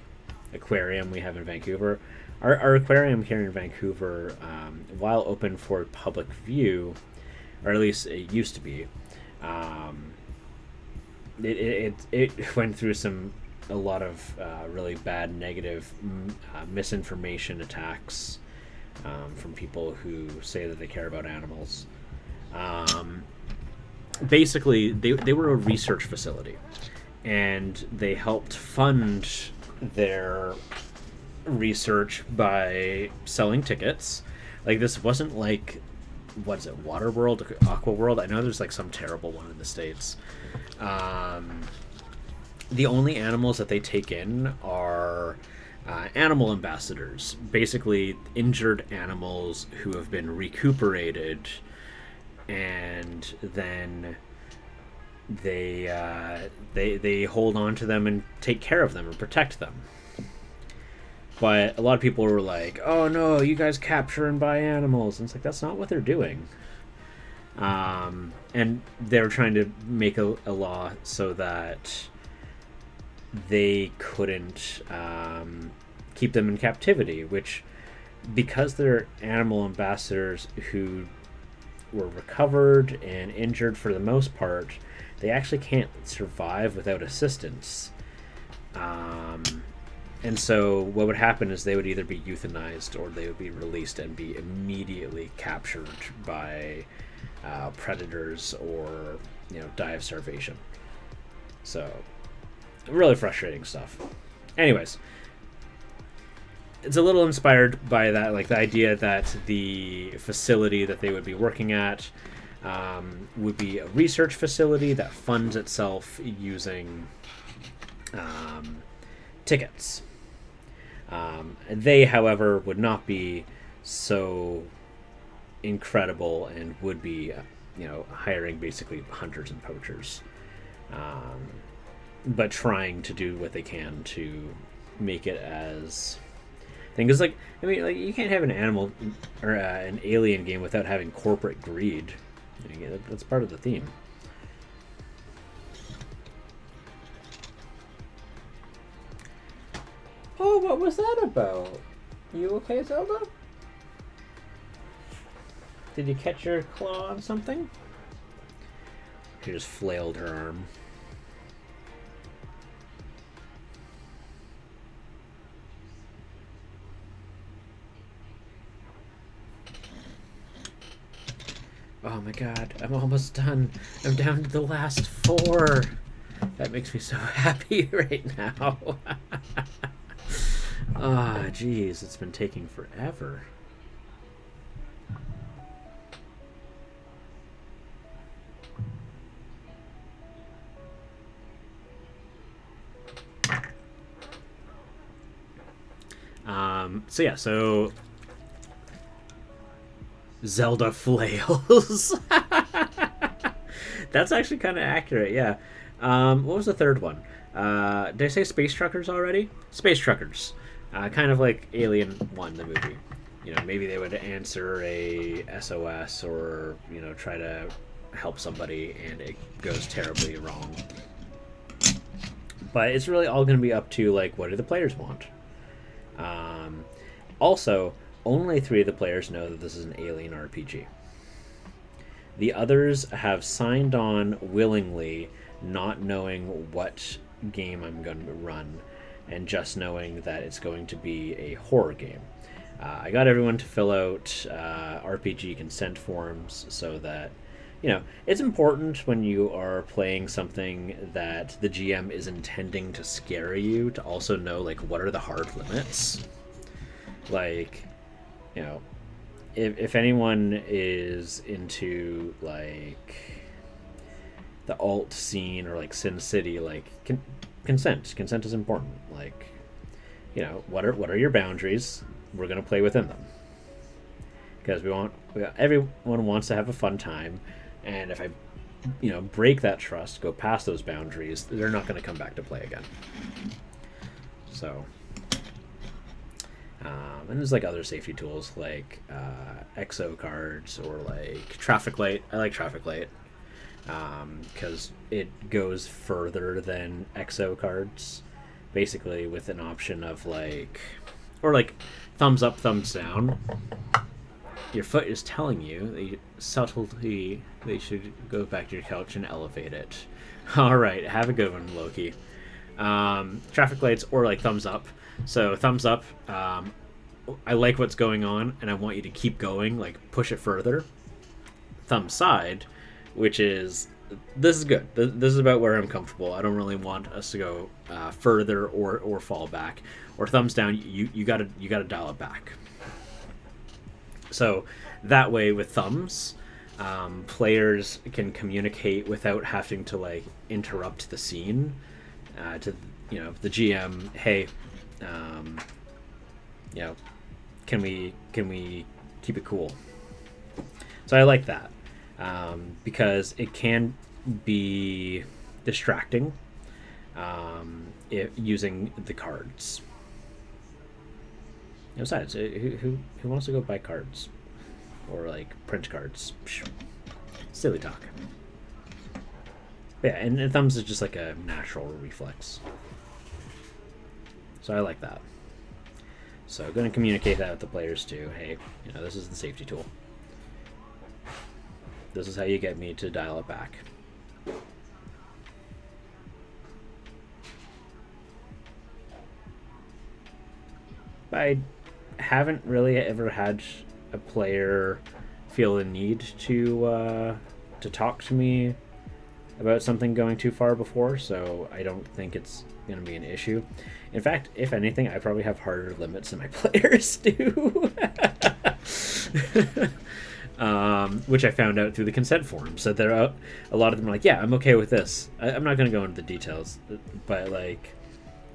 aquarium we have in Vancouver. Our aquarium here in Vancouver, while open for public view, or at least it used to be, it went through a lot of really bad negative misinformation attacks from people who say that they care about animals. Basically, they were a research facility, and they helped fund their research by selling tickets. Like, this wasn't like, what is it, Waterworld, Aquaworld? I know there's like some terrible one in the States. The only animals that they take in are animal ambassadors, basically injured animals who have been recuperated, and then they hold on to them and take care of them and protect them. But a lot of people were like, "Oh no, you guys capture and buy animals," and it's like, that's not what they're doing. And they're trying to make a law so that they couldn't keep them in captivity, which, because they're animal ambassadors who were recovered and injured for the most part, they actually can't survive without assistance. And so what would happen is they would either be euthanized or they would be released and be immediately captured by predators, or, you know, die of starvation. So really frustrating stuff. Anyways, it's a little inspired by that, like the idea that the facility that they would be working at would be a research facility that funds itself using tickets. They, however, would not be so incredible and would be, you know, hiring basically hunters and poachers, but trying to do what they can to make it as thing. Because, like, I mean, like, you can't have an animal or an alien game without having corporate greed. That's part of the theme. Oh, what was that about? You okay, Zelda? Did you catch your claw on something? She just flailed her arm. Oh my god, I'm almost done. I'm down to the last 4. That makes me so happy right now. Ah, jeez, it's been taking forever. So yeah, so Zelda flails. That's actually kind of accurate, yeah. What was the third one? Did I say Space Truckers already? Space Truckers. Kind of like Alien 1, the movie. You know, maybe they would answer a SOS or, you know, try to help somebody and it goes terribly wrong. But it's really all going to be up to, like, what do the players want? Also, only 3 of the players know that this is an Alien RPG. The others have signed on willingly, not knowing what game I'm going to run, and just knowing that it's going to be a horror game. I got everyone to fill out RPG consent forms so that, you know, it's important when you are playing something that the GM is intending to scare you to also know, like, what are the hard limits. Like, you know, if anyone is into, like, the alt scene or, like, Sin City, like, consent is important. Like, you know, what are your boundaries? We're going to play within them. Because everyone wants to have a fun time, and if I, you know, break that trust, go past those boundaries, they're not going to come back to play again. So, and there's, like, other safety tools like EXO cards or, like, Traffic Light. I like Traffic Light because it goes further than EXO cards, basically with an option of, like, or, like, thumbs up, thumbs down. Your foot is telling you the subtlety they should go back to your couch and elevate it. All right, have a good one, Loki. Traffic lights or, like, thumbs up. So thumbs up, I like what's going on and I want you to keep going, like, push it further. Thumb side, which is, this is good. This is about where I'm comfortable. I don't really want us to go further or fall back. Or thumbs down, you gotta dial it back. So that way with thumbs, players can communicate without having to, like, interrupt the scene to, you know, the GM. Hey, you know, can we keep it cool? So I like that because it can be distracting using the cards. Besides, who wants to go buy cards or, like, print cards? Silly talk. But yeah, and thumbs is just like a natural reflex. So I like that. So I'm going to communicate that with the players too. Hey, you know, this is the safety tool. This is how you get me to dial it back. I haven't really ever had a player feel the need to talk to me about something going too far before, so I don't think it's going to be an issue. In fact, if anything, I probably have harder limits than my players do. Which I found out through the consent form. So there are a lot of them are like, yeah, I'm okay with this. I'm not going to go into the details, but, like,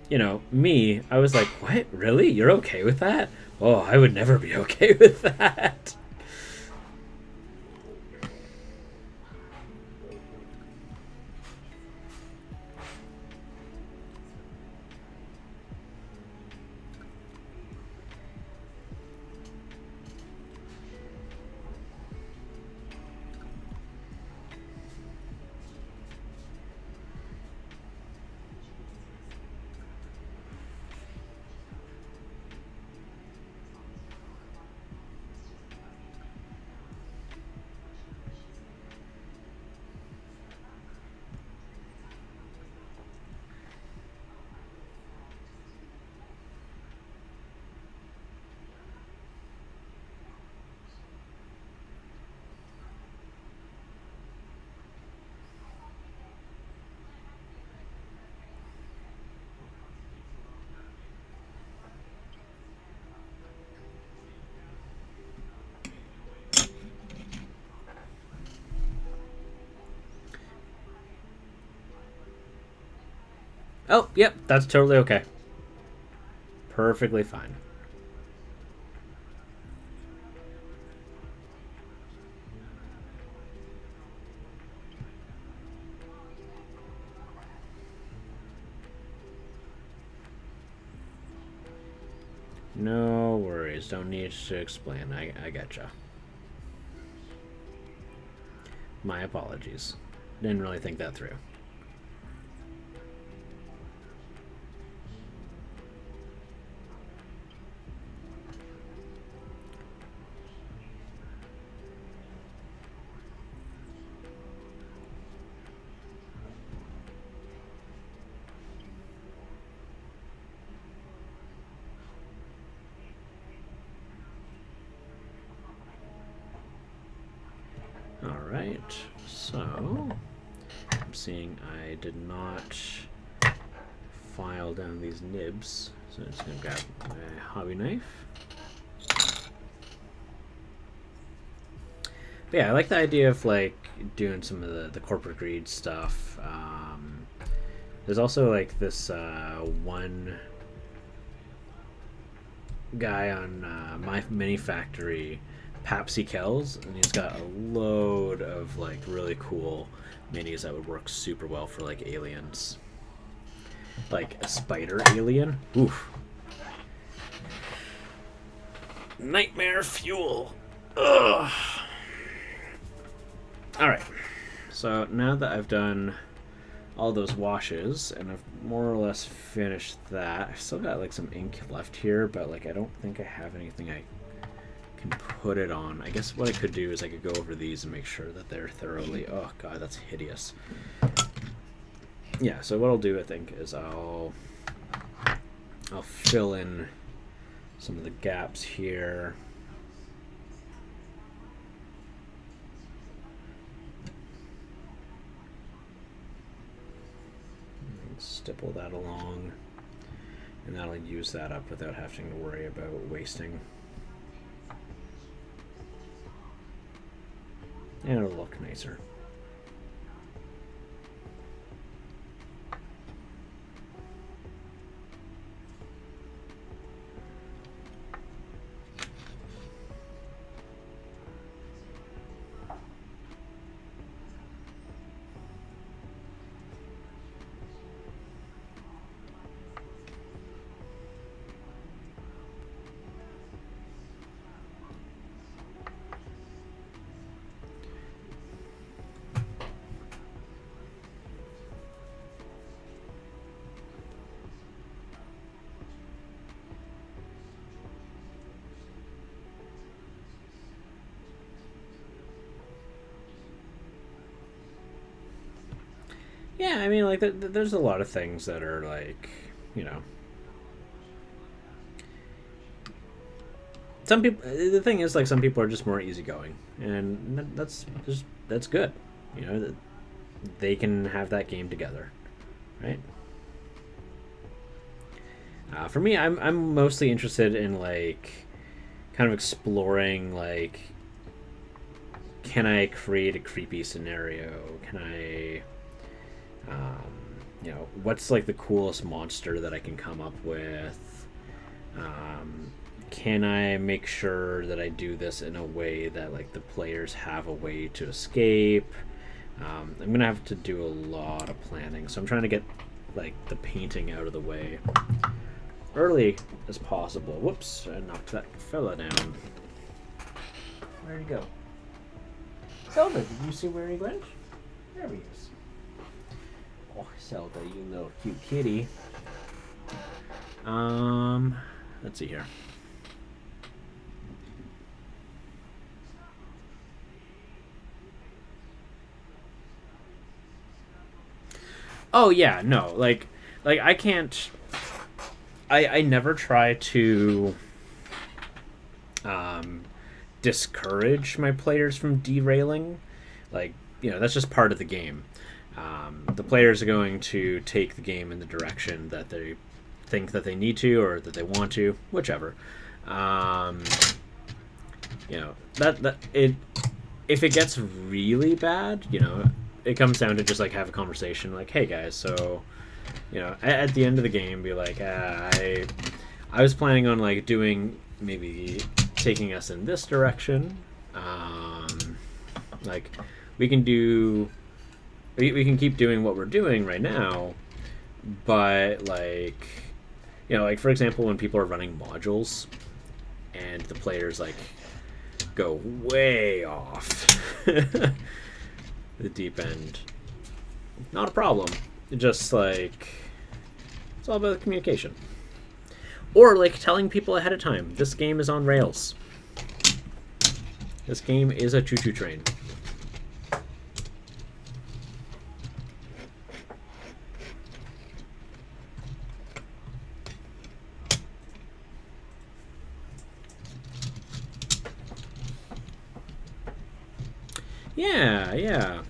you know, me, I was like, what? Really? You're okay with that? Oh, I would never be okay with that. Oh, yep, that's totally okay. Perfectly fine. No worries. Don't need to explain. I getcha. My apologies. Didn't really think that through. Alright, so I'm seeing I did not file down these nibs, so I'm just going to grab my hobby knife. But yeah, I like the idea of like doing some of the corporate greed stuff. There's also like this one guy on My Mini Factory, Papsy Kells, and he's got a load of like really cool minis that would work super well for like aliens, like a spider alien. Oof. Nightmare fuel. Ugh. All right. So now that I've done all those washes and I've more or less finished that, I've still got like some ink left here, but like I don't think I have anything I can put it on. I guess what I could do is I could go over these and make sure that they're thoroughly... Oh god, that's hideous. Yeah, so what I'll do, I think, is I'll fill in some of the gaps here. Stipple that along, and that'll use that up without having to worry about wasting. And it'll look nicer. Yeah, I mean, like, there's a lot of things that are, like, you know... Some people... The thing is, like, some people are just more easygoing. And that's good. You know, that they can have that game together. Right? For me, I'm mostly interested in, like, kind of exploring, like... Can I create a creepy scenario? Can I... you know, what's like the coolest monster that I can come up with? Can I make sure that I do this in a way that like the players have a way to escape? I'm gonna have to do a lot of planning, so I'm trying to get like the painting out of the way early as possible. Whoops, I knocked that fella down. Where'd he go? Zelda, did you see where he went? There he is. Oh, Zelda, you little cute kitty. Let's see here. Oh yeah, no, like I can't. I never try to discourage my players from derailing. Like, you know, that's just part of the game. The players are going to take the game in the direction that they think that they need to or that they want to, whichever. You know, if it gets really bad, you know, it comes down to just like have a conversation like, hey guys, so at the end of the game, be like, I was planning on like doing maybe taking us in this direction. Like we can keep doing what we're doing right now, but like like for example, when people are running modules and the players like go way off the deep end, not a problem. Just like it's all about communication, or like telling people ahead of time this game is on rails. This game is a choo-choo train. Yeah.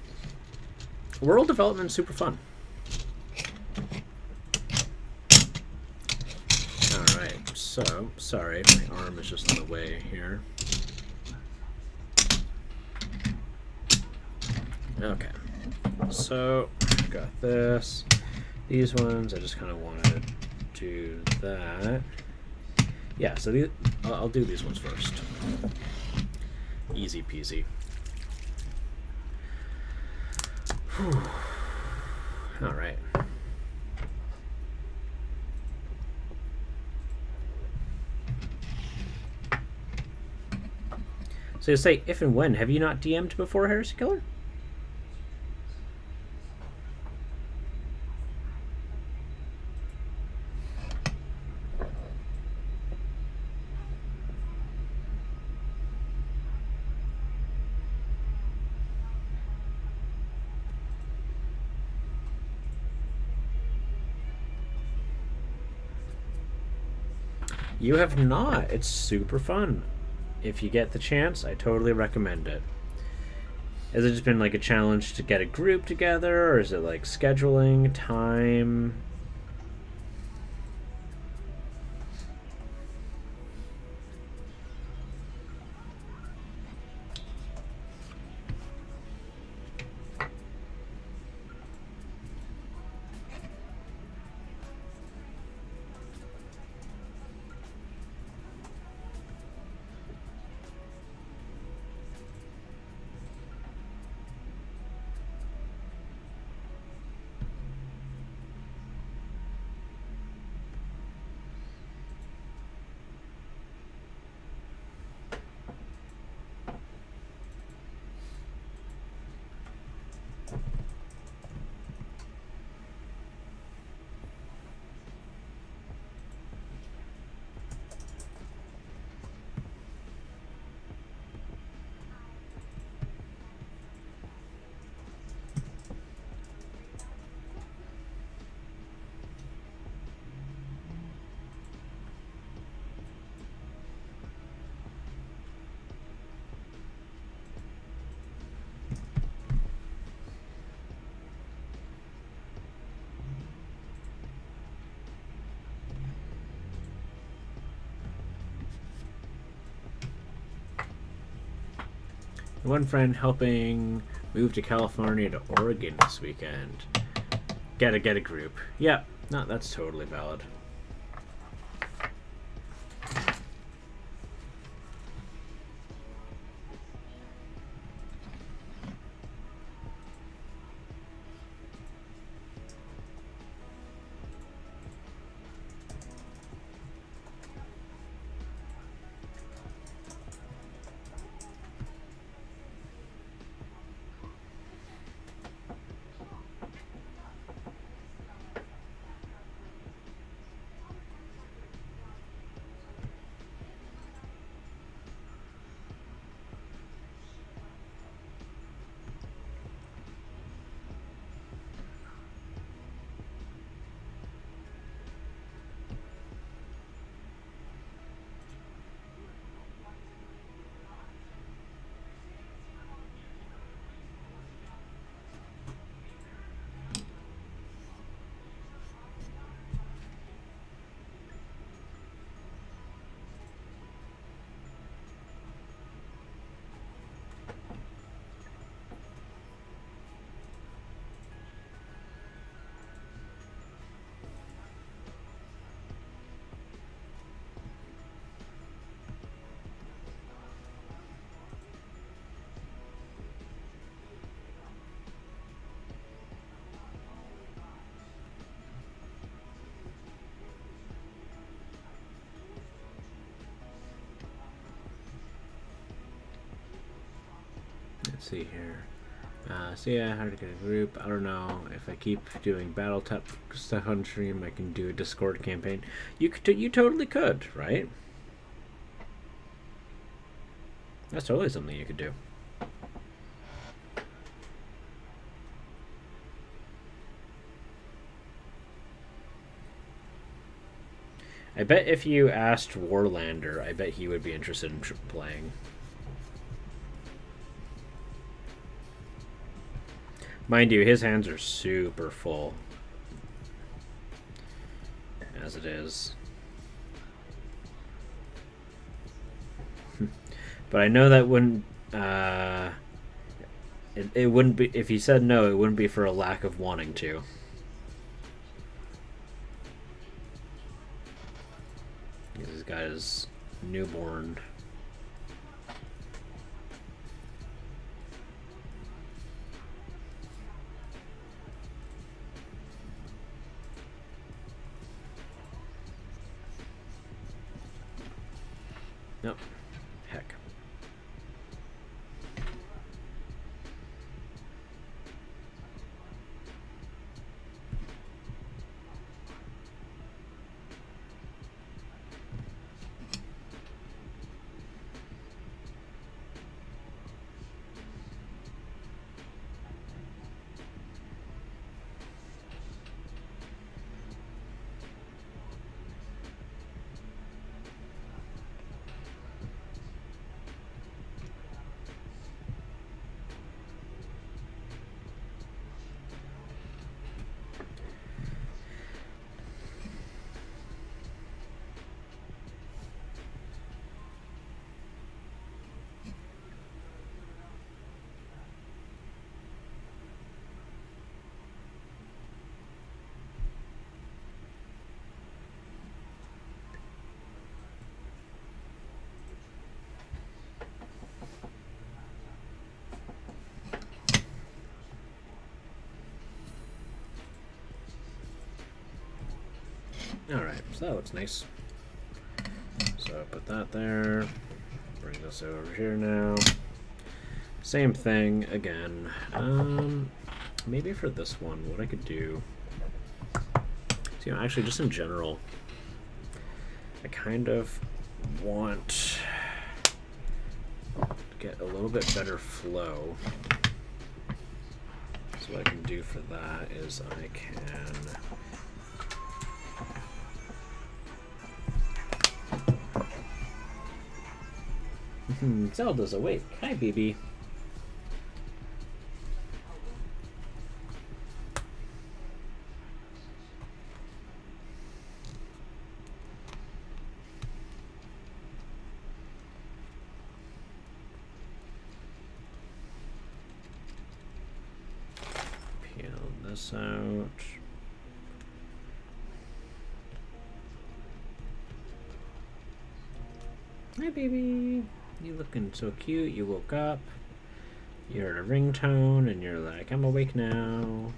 World development's super fun. Alright, so, sorry, my arm is just in the way here. Okay, so, got this. These ones, I just kind of want to do that. Yeah, so I'll do these ones first. Easy peasy. All right. So you say, if and when, have you not DM'd before, Heresy Killer? You have not. It's super fun. If you get the chance, I totally recommend it. Has it just been like a challenge to get a group together, or is it like scheduling, time? One friend helping move to California to Oregon this weekend. Get a group. Yeah, no, that's totally valid. see here. So yeah, hard to get a group. I don't know if I keep doing battle type stuff on stream. I can do a Discord campaign. You totally could, right? That's totally something you could do. I bet if you asked Warlander, I bet he would be interested in playing. Mind you, his hands are super full. As it is. But I know that wouldn't... it wouldn't be... If he said no, it wouldn't be for a lack of wanting to. This guy is newborn. Nope. Heck. Alright, so that looks nice. So I put that there. Bring this over here now. Same thing again. Maybe for this one, what I could do. So, you know, actually, just in general, I kind of want to get a little bit better flow. So what I can do for that is I can. Zelda's awake. Hi, BB. Peel this out. Hi, baby. You looking so cute. You woke up. You heard a ringtone, and you're like, I'm awake now.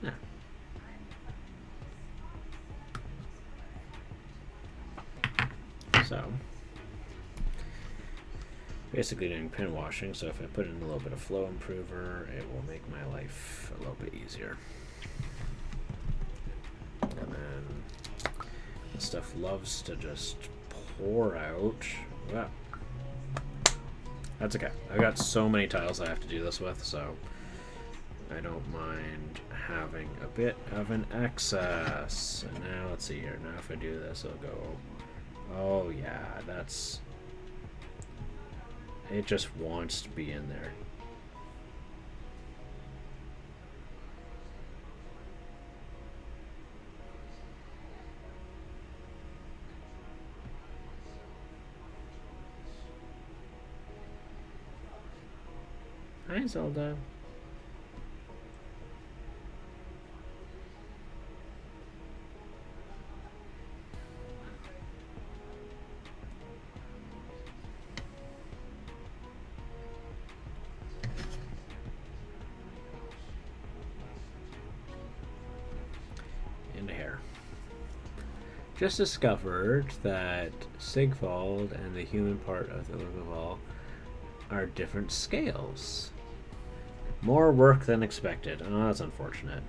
Yeah. So, basically doing pin washing, so if I put in a little bit of flow improver, it will make my life a little bit easier. And then this stuff loves to just pour out. Wow. That's okay. I've got so many tiles I have to do this with, so I don't mind having a bit of an excess. And now, let's see here. Now if I do this, it'll go... Oh yeah, that's... It just wants to be in there. Hi, Zelda. Into hair. just discovered that Sigvald and the human part of the Lugavall are different scales. More work than expected. Oh, that's unfortunate.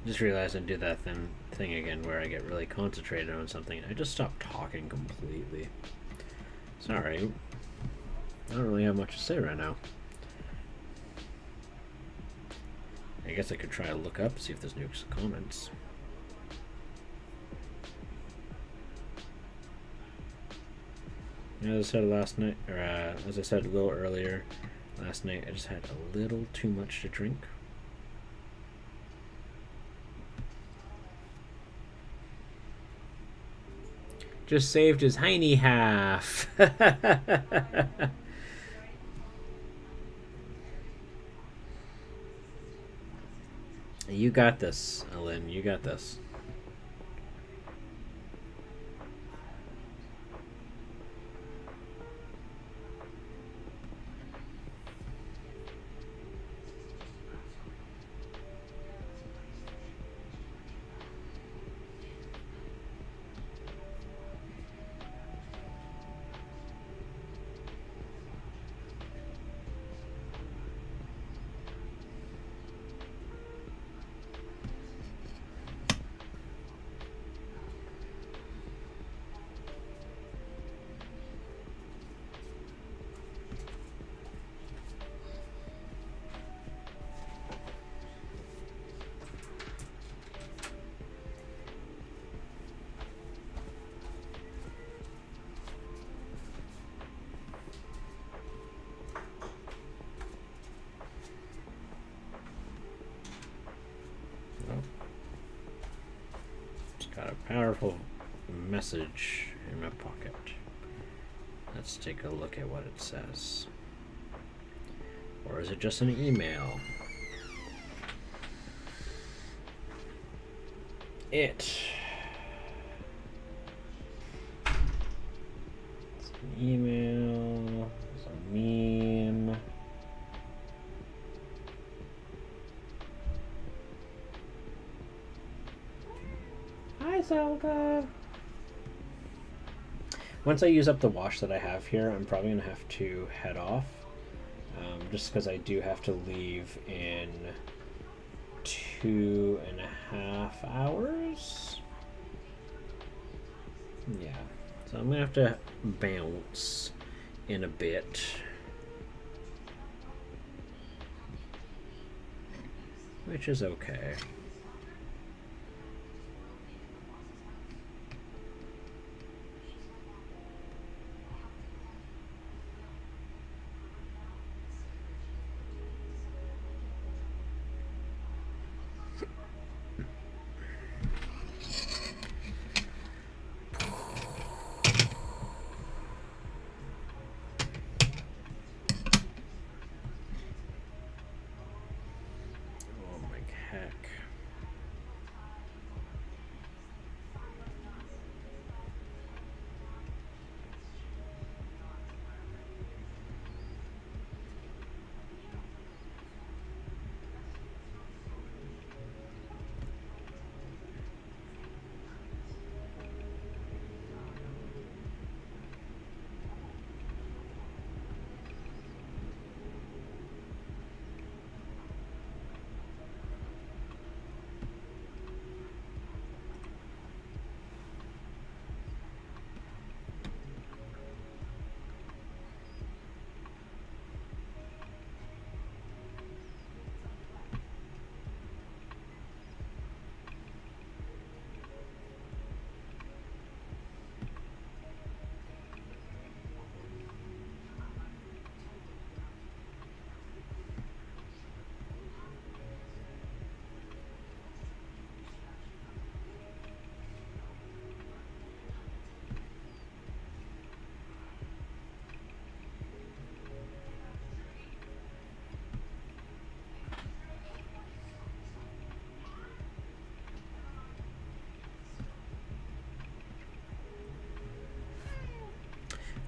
Just realized I do that thing again where I get really concentrated on something and I just stop talking completely. Sorry. I don't really have much to say right now. I guess I could try to look up, see if there's new comments. As I said last night, or as I said a little earlier, last night I just had a little too much to drink. Just saved his hiney half. You got this, Ellen. You got this. Got a powerful message in my pocket. Let's take a look at what it says. Or is it just an email? It's an email. It's a meme. Hi, Zelda. Once I use up the wash that I have here, I'm probably going to have to head off. Just because I do have to leave in 2.5 hours. Yeah, So I'm gonna have to bounce in a bit. Which is okay. Oh my heck.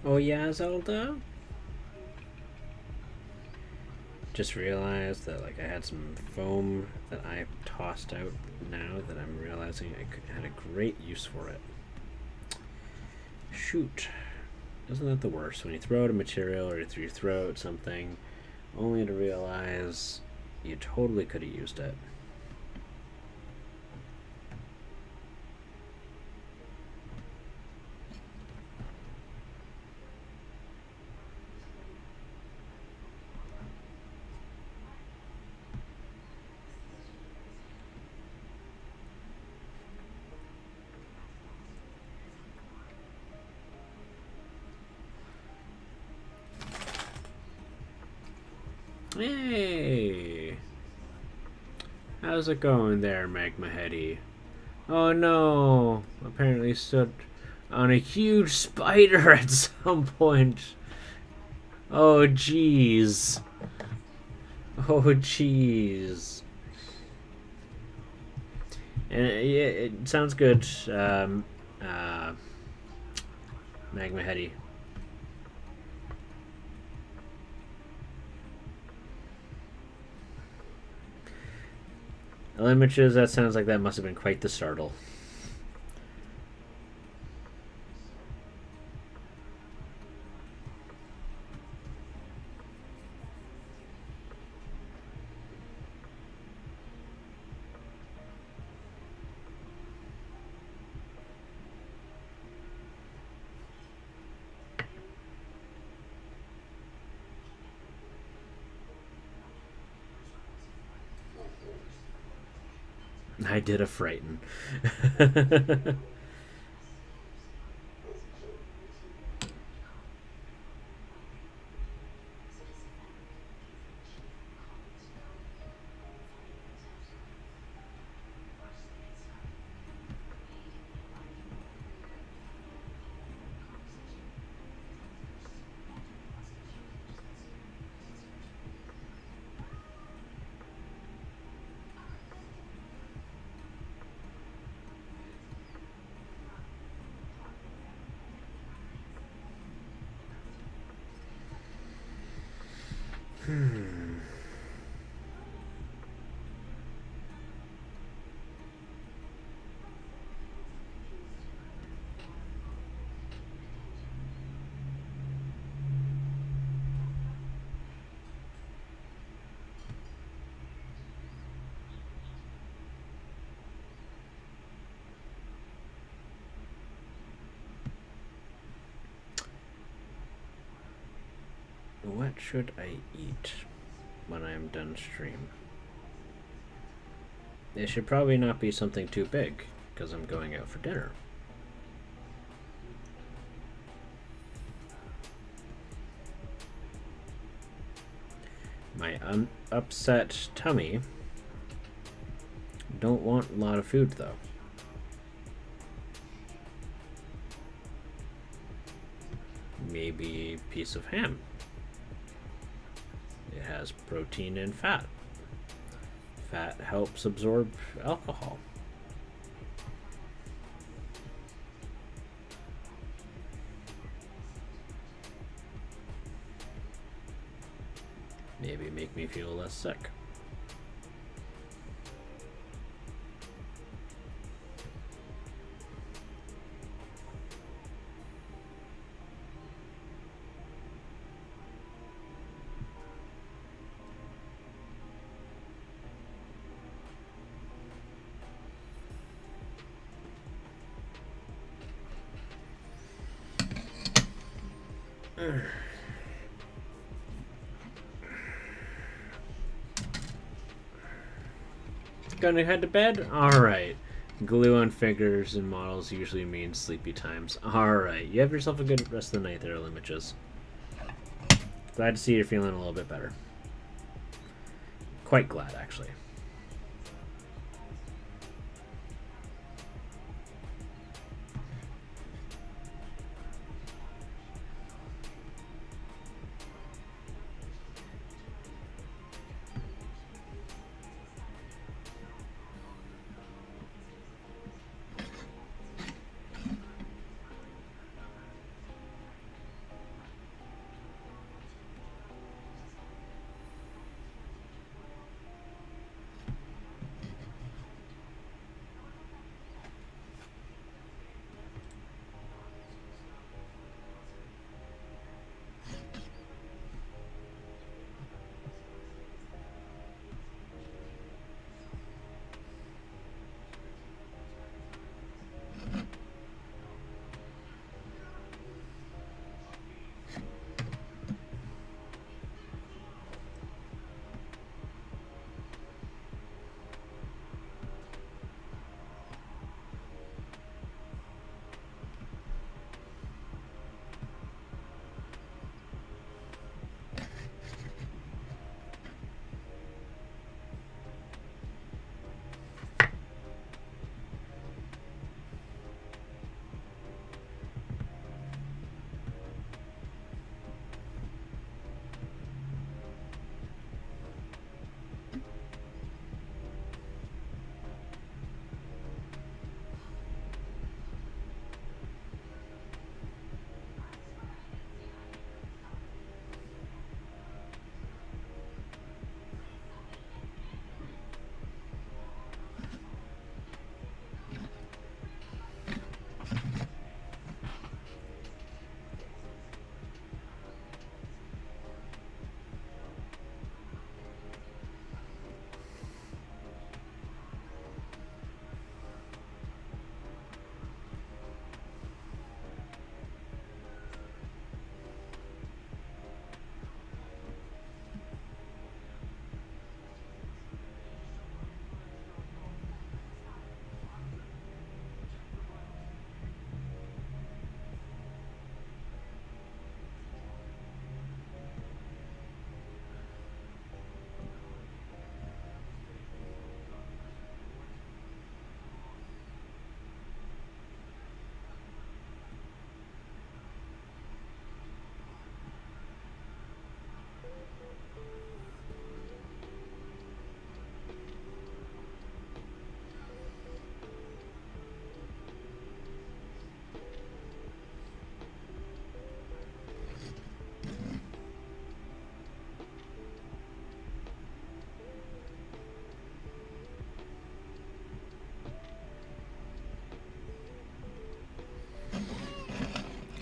Oh yeah, Zelda? Just realized that like I had some foam that I tossed out now that I'm realizing I had a great use for it. Shoot. Isn't that the worst? When you throw out a material or you throw out something only to realize you totally could have used it. Hey! How's it going there, Magma Heady? Oh no! Apparently stood on a huge spider at some point. Oh jeez. Oh jeez. And it sounds good, Magma Heady. Images, that sounds like that must have been quite the startle. I did a frighten. What should I eat when I am done stream? It should probably not be something too big, because I'm going out for dinner. My upset tummy don't want a lot of food though. Maybe a piece of ham. It has protein and fat. Fat helps absorb alcohol. Maybe make me feel less sick. Gonna head to bed? Alright. Glue on fingers and models usually means sleepy times. Alright. You have yourself a good rest of the night there, Limages. Glad to see you're feeling a little bit better. Quite glad, actually.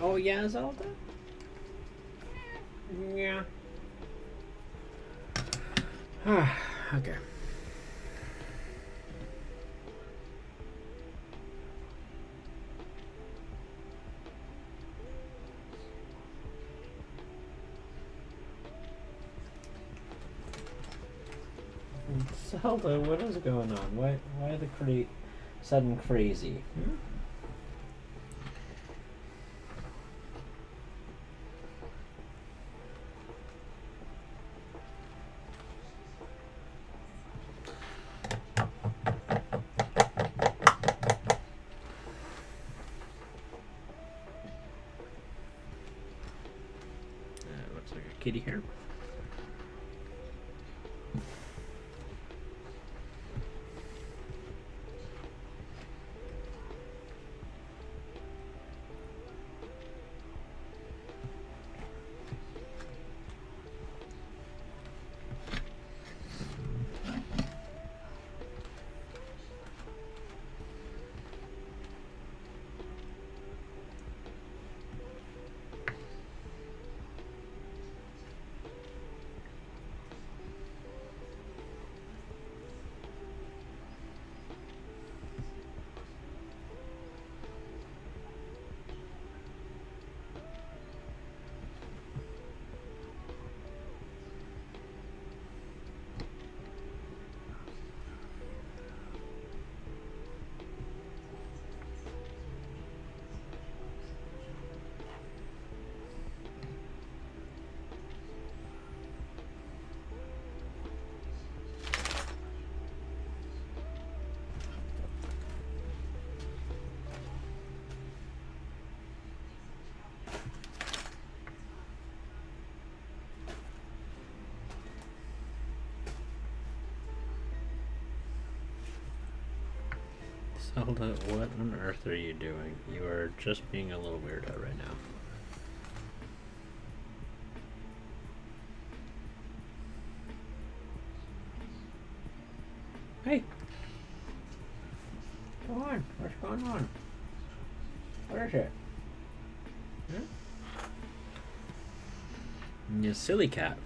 Oh yeah, Zelda? Yeah. Okay. Zelda, what is going on? Why the sudden crazy? Hmm? Looks like a kitty here. Zelda, what on earth are you doing? You are just being a little weirdo right now. Hey! Go on. What's going on? What is it? You silly cat.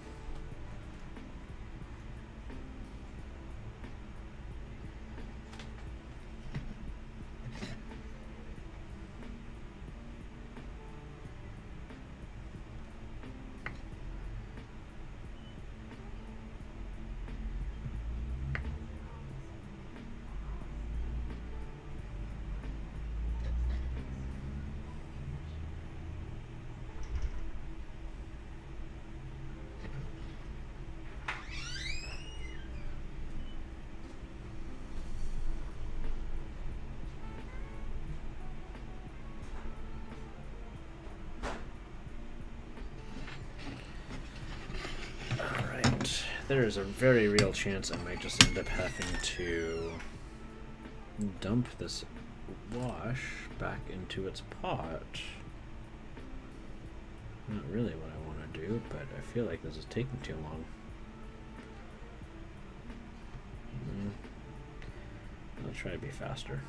Alright. There is a very real chance I might just end up having to dump this wash back into its pot. Not really what I want to do, but I feel like this is taking too long. I'll try to be faster.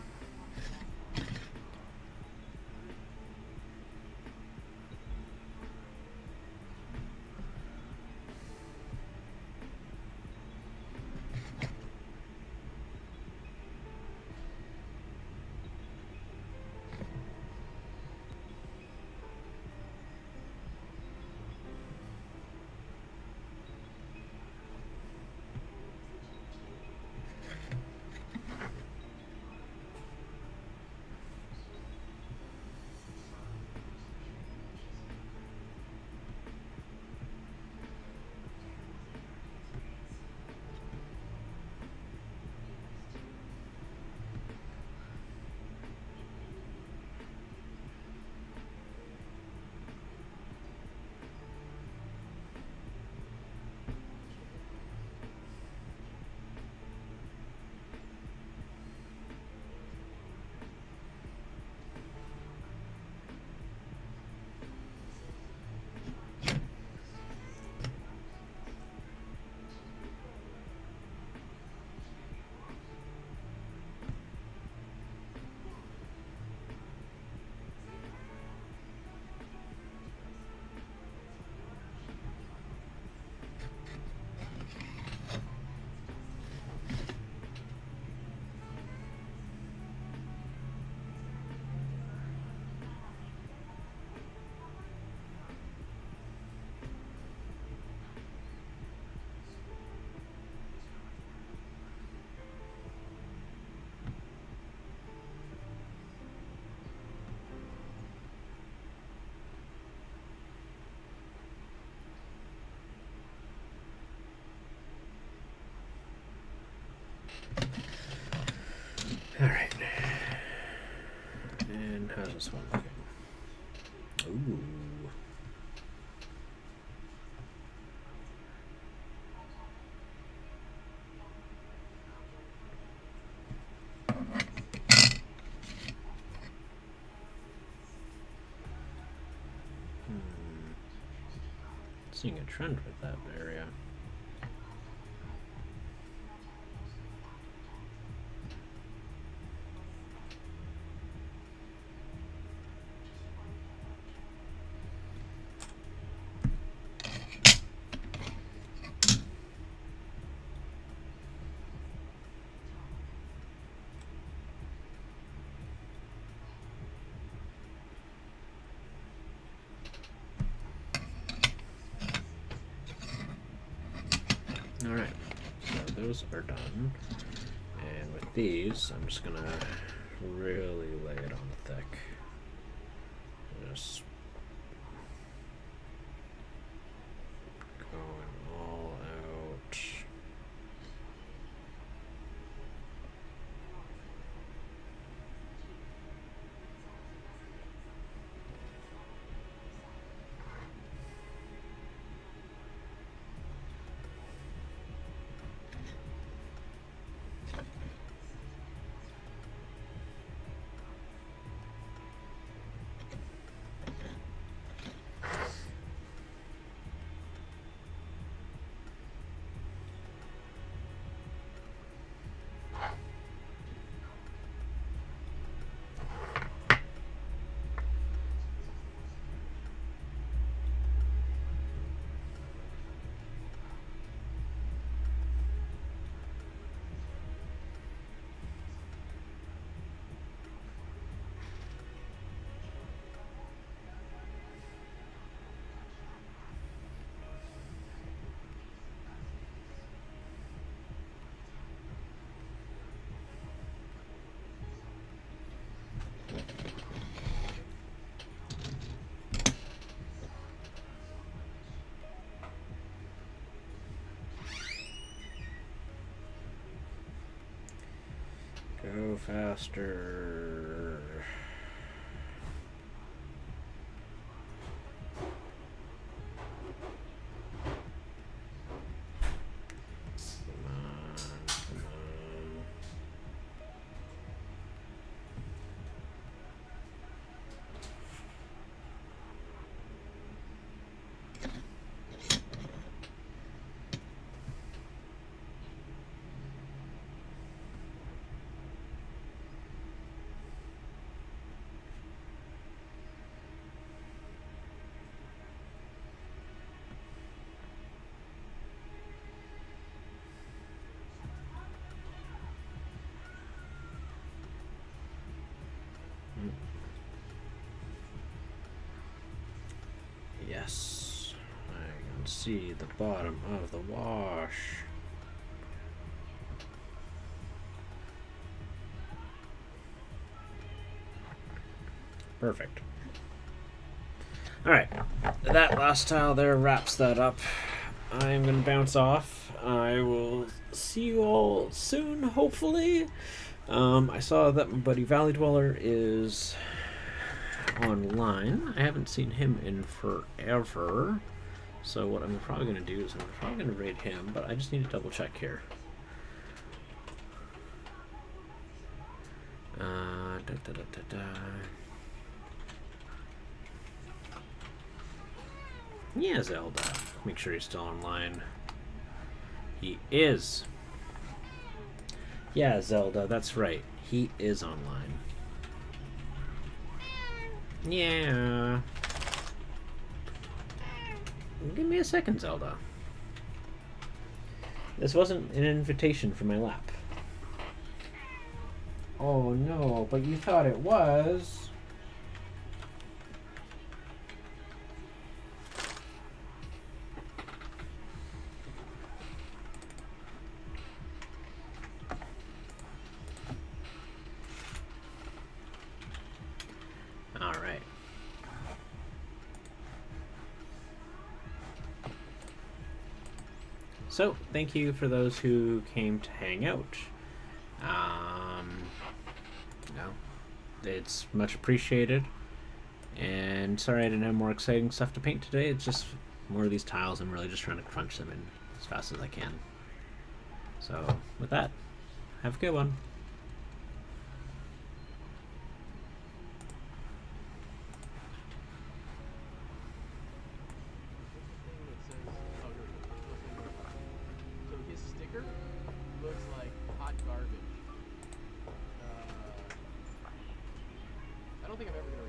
this one looking? Ooh. Seeing a trend with that area. Alright, so those are done. And with these, I'm just gonna really lay it on thick. Just going all out. Go faster. Come on, come on. Yes, I can see the bottom of the wash. Perfect. Alright, that last tile there wraps that up. I'm gonna bounce off. I will see you all soon, hopefully. I saw that my buddy Valley Dweller is online. I haven't seen him in forever. So what I'm probably going to do is I'm probably going to raid him, but I just need to double check here. Yeah, Zelda. Make sure he's still online. He is. Yeah, Zelda, that's right. He is online. Yeah. Give me a second, Zelda. This wasn't an invitation for my lap. Oh no, but you thought it was. Alright. So, thank you for those who came to hang out. No. it's much appreciated. And sorry I didn't have more exciting stuff to paint today. It's just more of these tiles. I'm really just trying to crunch them in as fast as I can. So with that, have a good one. So his sticker looks like hot garbage. I don't think I'm ever gonna